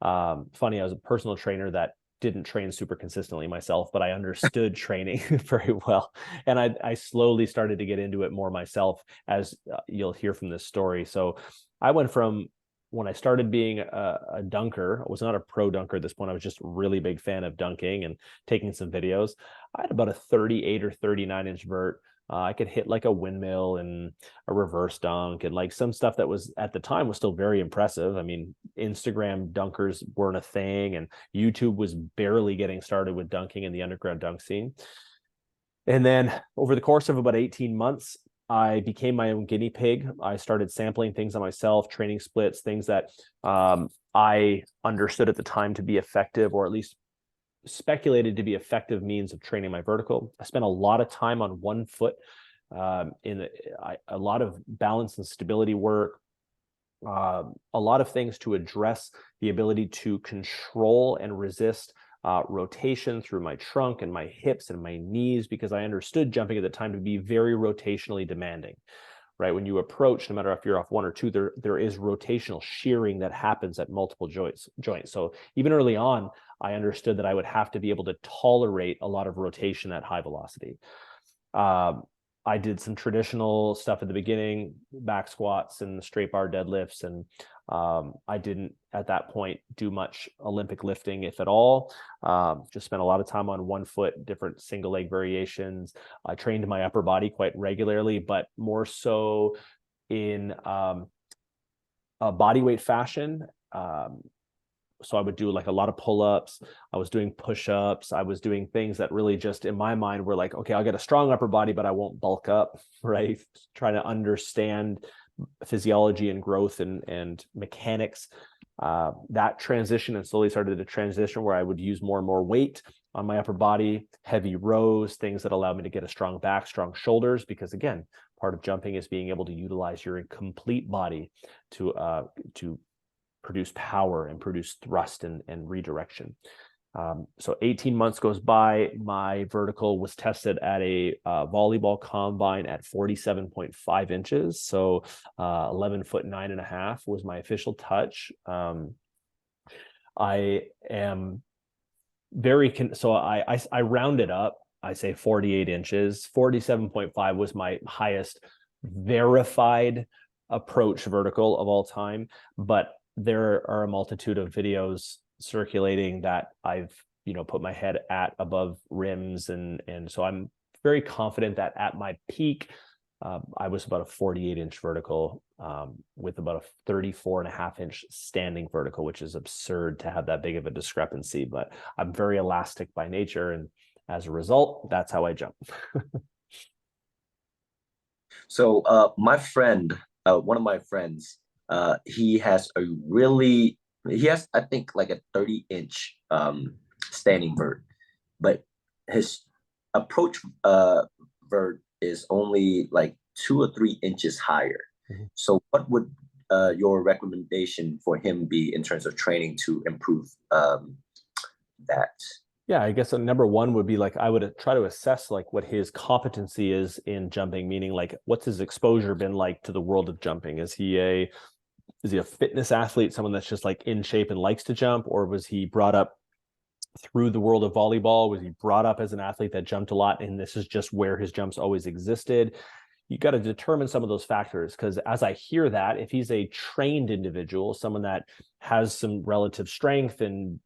Funny, I was a personal trainer that didn't train super consistently myself, but I understood training very well. And I slowly started to get into it more myself, as you'll hear from this story. So I went from when I started being a dunker, I was not a pro dunker at this point. I was just a really big fan of dunking and taking some videos. I had about a 38 or 39-inch vert. I could hit like a windmill and a reverse dunk and like some stuff that was at the time was still very impressive. I mean, Instagram dunkers weren't a thing and YouTube was barely getting started with dunking in the underground dunk scene. And then over the course of about 18 months, I became my own guinea pig. I started sampling things on myself, training splits, things that I understood at the time to be effective, or at least speculated to be effective means of training my vertical. I spent a lot of time on one foot a lot of balance and stability work, a lot of things to address the ability to control and resist rotation through my trunk and my hips and my knees, because I understood jumping at the time to be very rotationally demanding. Right, when you approach, no matter if you're off one or two, there is rotational shearing that happens at multiple joints. So even early on, I understood that I would have to be able to tolerate a lot of rotation at high velocity. Um, I did some traditional stuff at the beginning, back squats and straight bar deadlifts, and I didn't at that point do much Olympic lifting, if at all. Just spent a lot of time on one foot, different single leg variations. I trained my upper body quite regularly, but more so in a body weight fashion. So I would do like a lot of pull-ups. I was doing push-ups. I was doing things that really just in my mind were like, okay, I'll get a strong upper body, but I won't bulk up, right? Trying to understand physiology and growth and mechanics. That transition and slowly started to transition where I would use more and more weight on my upper body, heavy rows, things that allowed me to get a strong back, strong shoulders, because again, part of jumping is being able to utilize your complete body to produce power and produce thrust and redirection. So 18 months goes by. My vertical was tested at a volleyball combine at 47.5 inches. So 11 foot 9.5 was my official touch. I am so I rounded up. I say 48 inches. 47.5 was my highest verified approach vertical of all time. But there are a multitude of videos circulating that I've put my head at above rims, and so I'm very confident that at my peak I was about a 48-inch vertical with about a 34.5-inch standing vertical, which is absurd to have that big of a discrepancy, but I'm very elastic by nature, and as a result, that's how I jump. So my friend, one of my friends, he has I think like a 30-inch standing vert, but his approach vert is only like 2 or 3 inches higher. Mhm. So what would your recommendation for him be in terms of training to improve that? Yeah, I guess number one would be like I would try to assess like what his competency is in jumping, meaning like what's his exposure been like to the world of jumping? Is he a fitness athlete, someone that's just like in shape and likes to jump, or was he brought up through the world of volleyball? Was he brought up as an athlete that jumped a lot, and this is just where his jumps always existed? You got to determine some of those factors, because as I hear that, if he's a trained individual, someone that has some relative strength and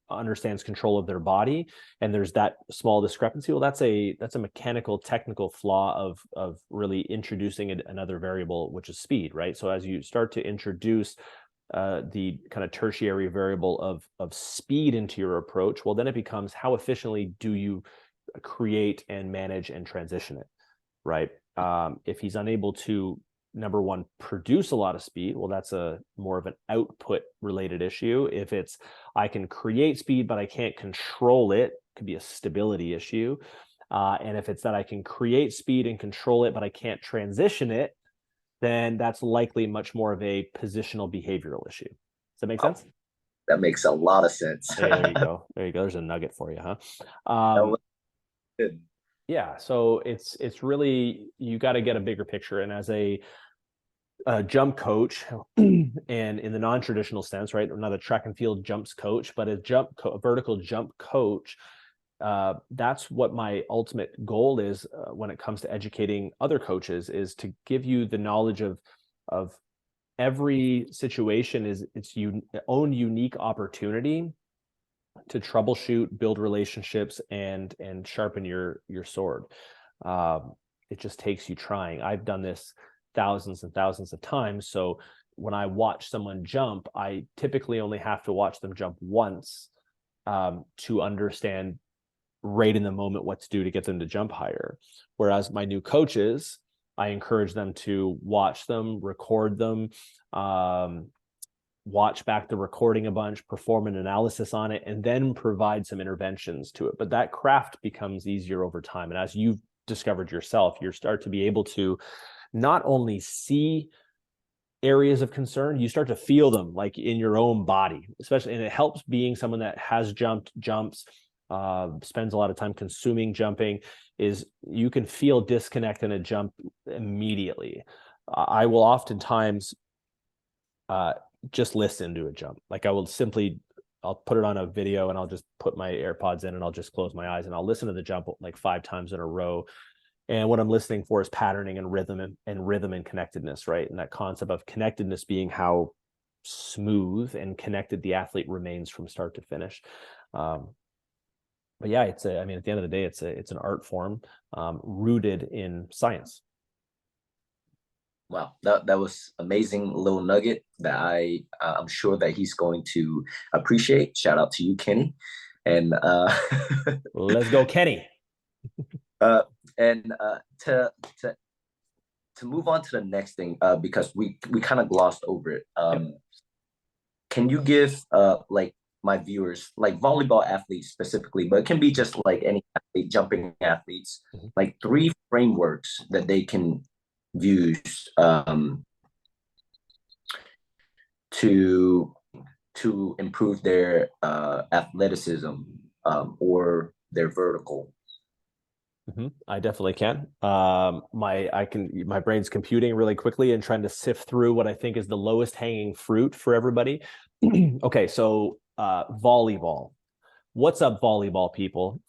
understands control of their body, and there's that small discrepancy, well, that's a mechanical technical flaw of really introducing another variable, which is speed, right? So as you start to introduce the kind of tertiary variable of speed into your approach, well, then it becomes how efficiently do you create and manage and transition it, right? If he's unable to, number one, produce a lot of speed, well, that's a more of an output related issue. If it's I can create speed but I can't control it, could be a stability issue. And if it's that I can create speed and control it but I can't transition it, then that's likely much more of a positional behavioral issue. Does that make sense? That makes a lot of sense. Hey, there you go. There you go. There's a nugget for you, huh? That was good. Yeah. So it's really, you got to get a bigger picture. And as a jump coach, and in the non-traditional sense, right? Not a track and field jumps coach, but a vertical jump coach. That's what my ultimate goal is when it comes to educating other coaches, is to give you the knowledge of every situation is its own unique opportunity to troubleshoot, build relationships, and sharpen your sword. It just takes you trying. I've done this thousands and thousands of times. So when I watch someone jump, I typically only have to watch them jump once to understand right in the moment what to do to get them to jump higher. Whereas my new coaches, I encourage them to watch them, record them, watch back the recording a bunch, perform an analysis on it, and then provide some interventions to it. But that craft becomes easier over time. And as you've discovered yourself, you start to be able to not only see areas of concern, you start to feel them like in your own body, especially. And it helps being someone that has jumps, spends a lot of time consuming jumping, is you can feel disconnect in a jump immediately. I will oftentimes just listen to a jump. Like I'll put it on a video and I'll just put my AirPods in and I'll just close my eyes and I'll listen to the jump like 5 times in a row. And what I'm listening for is patterning and rhythm and connectedness, right? And that concept of connectedness being how smooth and connected the athlete remains from start to finish. But yeah, at the end of the day, it's an art form rooted in science. Wow, that was amazing little nugget that I'm sure that he's going to appreciate. Shout out to you, Kenny. And Let's go, Kenny. uh and to move on to the next thing, because we kind of glossed over it. Yep. Can you give like my viewers, like volleyball athletes specifically, but it can be just like any athlete, jumping athletes, like 3 frameworks that they can use to improve their athleticism, or their vertical? I definitely can. My brain's computing really quickly and trying to sift through what I think is the lowest hanging fruit for everybody. Okay, so volleyball. What's up, volleyball people?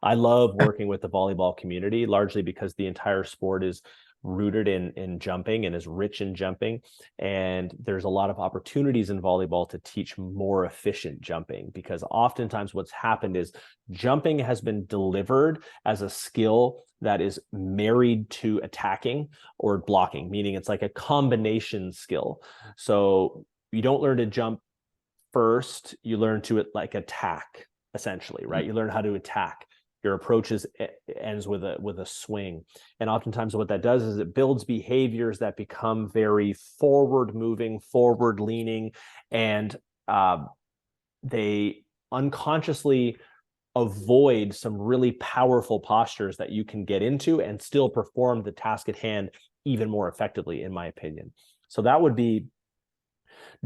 I love working with the volleyball community, largely because the entire sport is rooted in jumping and is rich in jumping. And there's a lot of opportunities in volleyball to teach more efficient jumping, because oftentimes what's happened is jumping has been delivered as a skill that is married to attacking or blocking, meaning it's like a combination skill. So you don't learn to jump first, you learn to like attack, essentially, right? You learn how to attack. Your approach ends with a swing, and oftentimes what that does is it builds behaviors that become very forward moving, forward leaning, and they unconsciously avoid some really powerful postures that you can get into and still perform the task at hand even more effectively, in my opinion. So that would be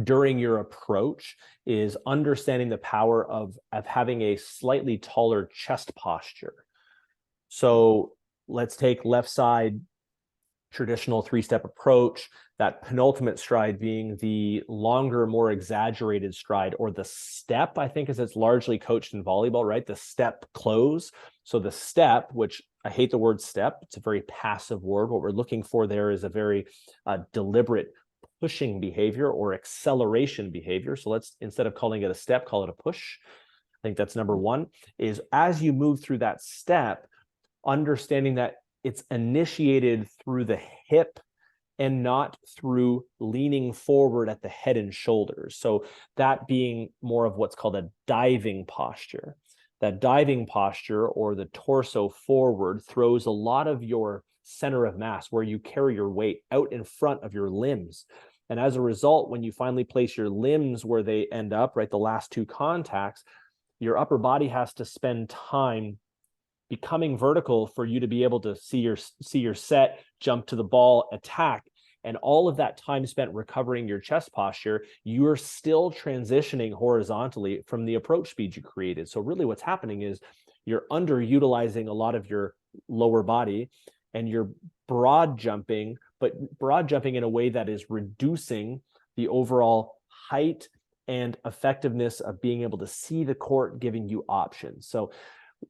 during your approach, is understanding the power of having a slightly taller chest posture. So let's take left side traditional three-step approach, that penultimate stride being the longer, more exaggerated stride, or the step, I think, as it's largely coached in volleyball, right? The step close. So the step, which I hate the word step, it's a very passive word. What we're looking for there is a very deliberate pushing behavior or acceleration behavior. So let's, instead of calling it a step, call it a push. I think that's number one, is as you move through that step, understanding that it's initiated through the hip and not through leaning forward at the head and shoulders. So that being more of what's called a diving posture. That diving posture, or the torso forward, throws a lot of your center of mass, where you carry your weight, out in front of your limbs. And as a result, when you finally place your limbs where they end up, right, the last two contacts, your upper body has to spend time becoming vertical for you to be able to see your set, jump to the ball, attack. And all of that time spent recovering your chest posture, you're still transitioning horizontally from the approach speed you created. So really what's happening is you're underutilizing a lot of your lower body, and you're broad jumping, but broad jumping in a way that is reducing the overall height and effectiveness of being able to see the court, giving you options. So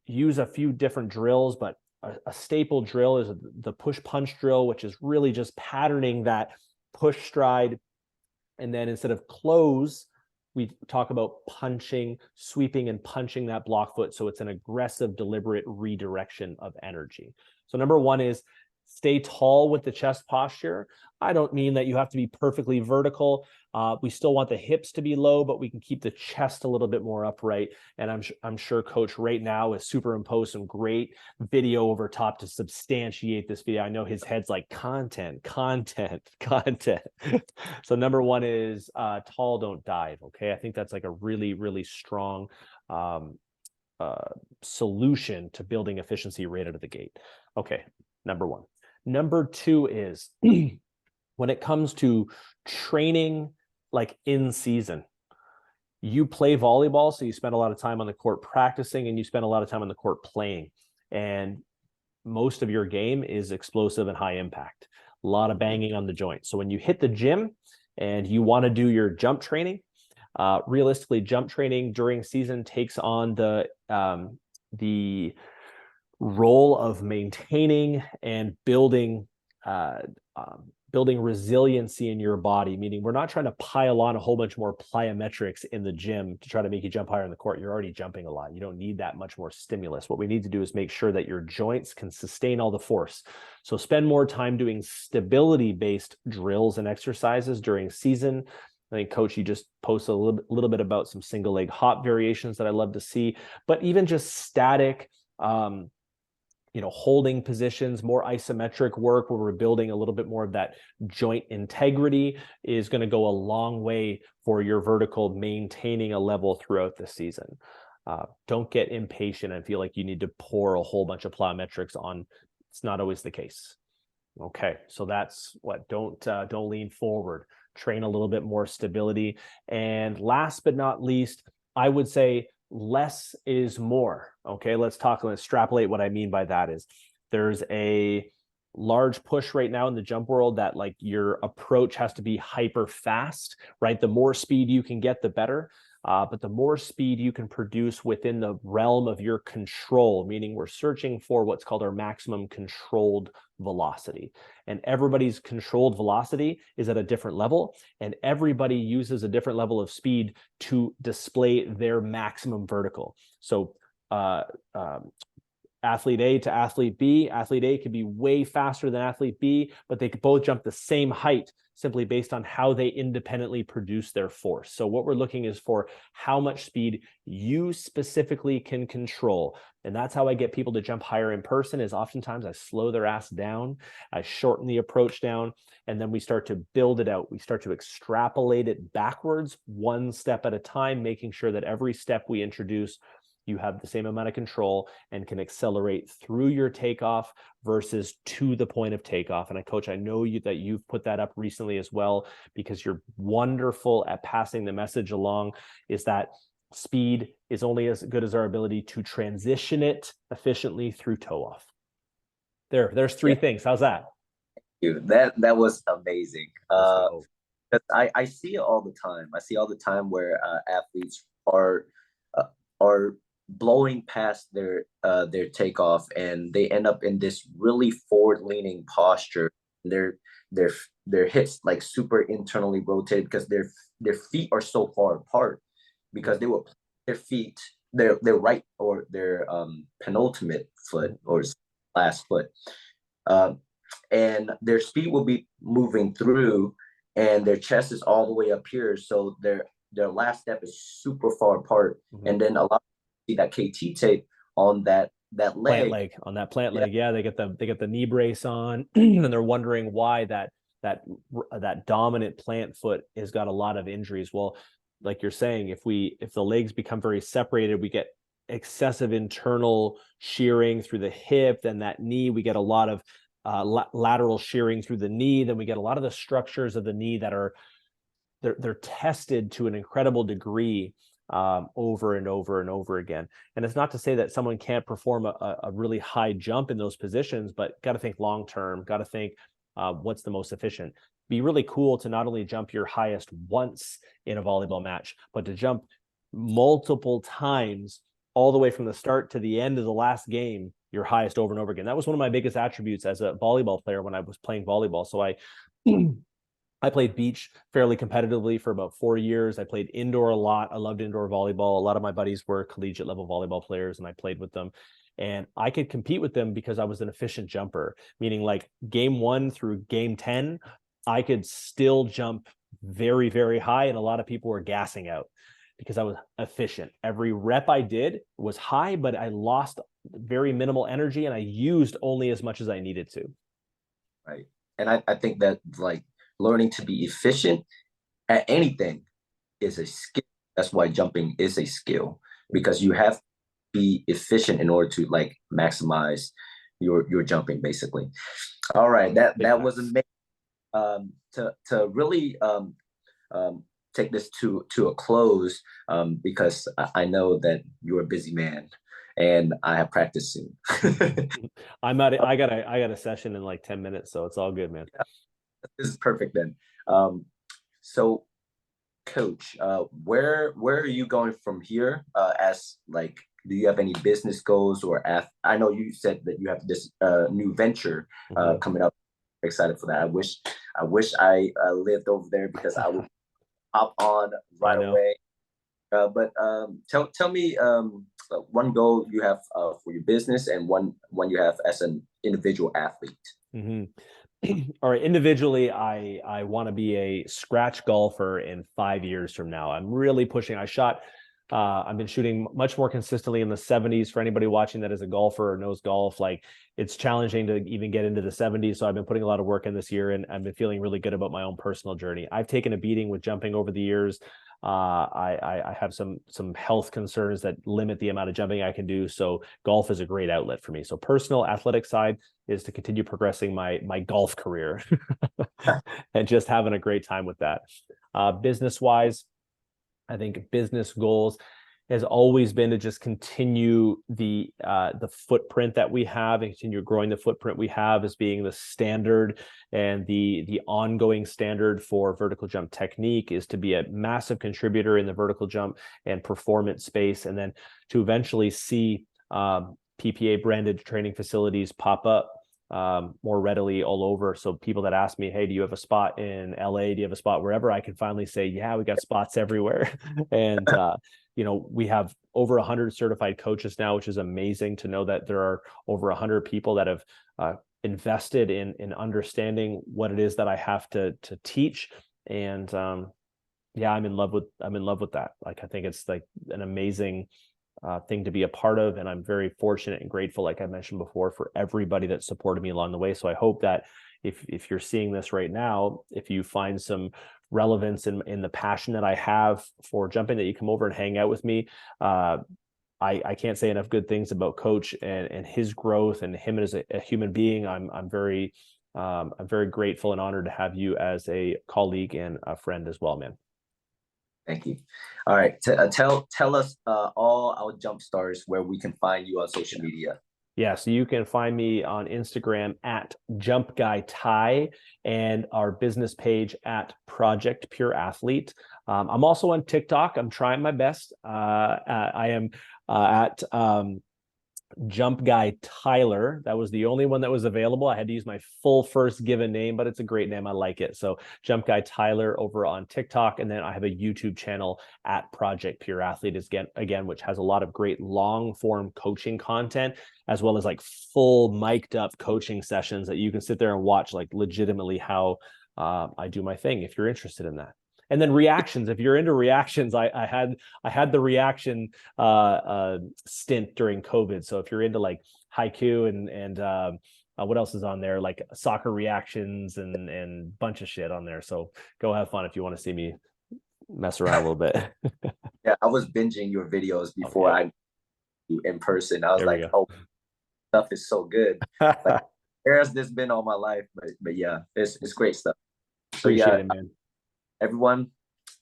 use a few different drills, but a staple drill is the push punch drill, which is really just patterning that push stride. And then instead of close, we talk about punching, sweeping and punching that block foot. So it's an aggressive, deliberate redirection of energy. So number one is stay tall with the chest posture. I don't mean that you have to be perfectly vertical. We still want the hips to be low, but we can keep the chest a little bit more upright. And I'm sure Coach right now is superimposed some great video over top to substantiate this video. I know his head's like content. So number one is tall, don't dive. Okay, I think that's like a really, really strong solution to building efficiency right out of the gate. Okay, number one. Number two is when it comes to training, like in season, you play volleyball, so you spend a lot of time on the court practicing, and you spend a lot of time on the court playing. And most of your game is explosive and high impact, a lot of banging on the joint. So when you hit the gym and you want to do your jump training, realistically, jump training during season takes on the role of maintaining and building resiliency in your body, meaning we're not trying to pile on a whole bunch more plyometrics in the gym to try to make you jump higher in the court. You're already jumping a lot. You don't need that much more stimulus. What we need to do is make sure that your joints can sustain all the force. So spend more time doing stability-based drills and exercises during season. I think, Coach, you just posted a little bit about some single leg hop variations that I love to see, but even just static, holding positions, more isometric work where we're building a little bit more of that joint integrity is going to go a long way for your vertical maintaining a level throughout the season. Don't get impatient and feel like you need to pour a whole bunch of plyometrics on. It's not always the case. Okay, so that's what, don't lean forward. train a little bit more stability. And last but not least, I would say less is more. Okay, let's extrapolate. What I mean by that is there's a large push right now in the jump world that like your approach has to be hyper fast, right? The more speed you can get, the better. But the more speed you can produce within the realm of your control, meaning we're searching for what's called our maximum controlled velocity. And everybody's controlled velocity is at a different level, and everybody uses a different level of speed to display their maximum vertical. So athlete A to athlete B. Athlete A could be way faster than athlete B, but they could both jump the same height simply based on how they independently produce their force. So what we're looking is for how much speed you specifically can control. And that's how I get people to jump higher in person, is oftentimes I slow their ass down, I shorten the approach down, and then we start to build it out. We start to extrapolate it backwards, one step at a time, making sure that every step we introduce, you have the same amount of control and can accelerate through your takeoff versus to the point of takeoff. And Coach, I know that you've put that up recently as well, because you're wonderful at passing the message along, is that speed is only as good as our ability to transition it efficiently through toe off. There's three things. How's that? Dude, that was amazing. I see it all the time. I see all the time where athletes are blowing past their takeoff, and they end up in this really forward leaning posture. Their hips like super internally rotated because their feet are so far apart, because they will their feet their right or their penultimate foot or last foot, and their speed will be moving through, and their chest is all the way up here, so their last step is super far apart. And then a lot see that KT tape on that leg. Plant leg, on that plant leg. Yeah, they get the knee brace on, and they're wondering why that dominant plant foot has got a lot of injuries. Well, like you're saying, if the legs become very separated, we get excessive internal shearing through the hip. Then that knee, we get a lot of lateral shearing through the knee. Then we get a lot of the structures of the knee that are they're tested to an incredible degree over and over and over again. And it's not to say that someone can't perform a really high jump in those positions, but got to think long term, got to think what's the most efficient. Be really cool to not only jump your highest once in a volleyball match, but to jump multiple times all the way from the start to the end of the last game, your highest over and over again. That was one of my biggest attributes as a volleyball player when I was playing volleyball. So I played beach fairly competitively for about 4 years. I played indoor a lot. I loved indoor volleyball. A lot of my buddies were collegiate level volleyball players, and I played with them. And I could compete with them because I was an efficient jumper, meaning like game 1 through game 10, I could still jump very, very high. And a lot of people were gassing out because I was efficient. Every rep I did was high, but I lost very minimal energy, and I used only as much as I needed to. Right. And I think that like learning to be efficient at anything is a skill. That's why jumping is a skill, because you have to be efficient in order to like maximize your jumping, basically. All right, that was amazing. To really take this to a close, because I know that you're a busy man, and I have practice soon. I got a session in like 10 minutes, so it's all good, man. Yeah. This is perfect then. So Coach, where are you going from here? As like, do you have any business goals, or I know you said that you have this new venture coming up. Excited for that. I wish I lived over there, because I would hop on right away. But tell me one goal you have for your business, and one you have as an individual athlete. All right, individually, I want to be a scratch golfer in 5 years from now. I'm really pushing. I've been shooting much more consistently in the 70s. For anybody watching that is a golfer or knows golf, like it's challenging to even get into the 70s. So I've been putting a lot of work in this year, and I've been feeling really good about my own personal journey. I've taken a beating with jumping over the years. I have some health concerns that limit the amount of jumping I can do. So golf is a great outlet for me. So personal athletic side is to continue progressing my golf career and just having a great time with that. Business wise, I think business goals has always been to just continue the footprint that we have and continue growing the footprint we have as being the standard, and the ongoing standard for vertical jump technique is to be a massive contributor in the vertical jump and performance space, and then to eventually see PPA branded training facilities pop up more readily all over. So people that ask me, hey, do you have a spot in LA? Do you have a spot wherever? I can finally say, yeah, we got spots everywhere. And, we have over 100 certified coaches now, which is amazing to know that there are over 100 people that have invested in understanding what it is that I have to teach. And yeah, I'm in love with that. Like, I think it's like an amazing thing to be a part of, and I'm very fortunate and grateful, like I mentioned before, for everybody that supported me along the way. So I hope that if you're seeing this right now, if you find some relevance in the passion that I have for jumping, that you come over and hang out with me. I can't say enough good things about Coach and his growth and him as a human being. I'm very grateful and honored to have you as a colleague and a friend as well, man. Thank you. All right. Tell us all our jump stars where we can find you on social media. Yeah, so you can find me on Instagram at Jump Guy Ty, and our business page at Project Pure Athlete. I'm also on TikTok. I'm trying my best. I am at Jump Guy Tyler. That was the only one that was available. I had to use my full first given name, but it's a great name. I like it. So Jump Guy Tyler over on TikTok. And then I have a YouTube channel at Project Pure Athlete again, which has a lot of great long form coaching content, as well as like full mic'd up coaching sessions that you can sit there and watch, like legitimately how I do my thing, if you're interested in that. And then reactions. If you're into reactions, I had the reaction stint during COVID. So if you're into like haiku and what else is on there, like soccer reactions and bunch of shit on there. So go have fun if you want to see me mess around a little bit. Yeah, I was binging your videos before I knew in person. I was There we like, go. oh, stuff is so good. Like, where has this been all my life? But yeah, it's great stuff. So Appreciate yeah, it, man. everyone,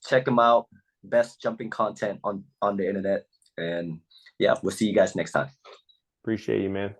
check them out. Best jumping content on the internet. And yeah, we'll see you guys next time. Appreciate you, man.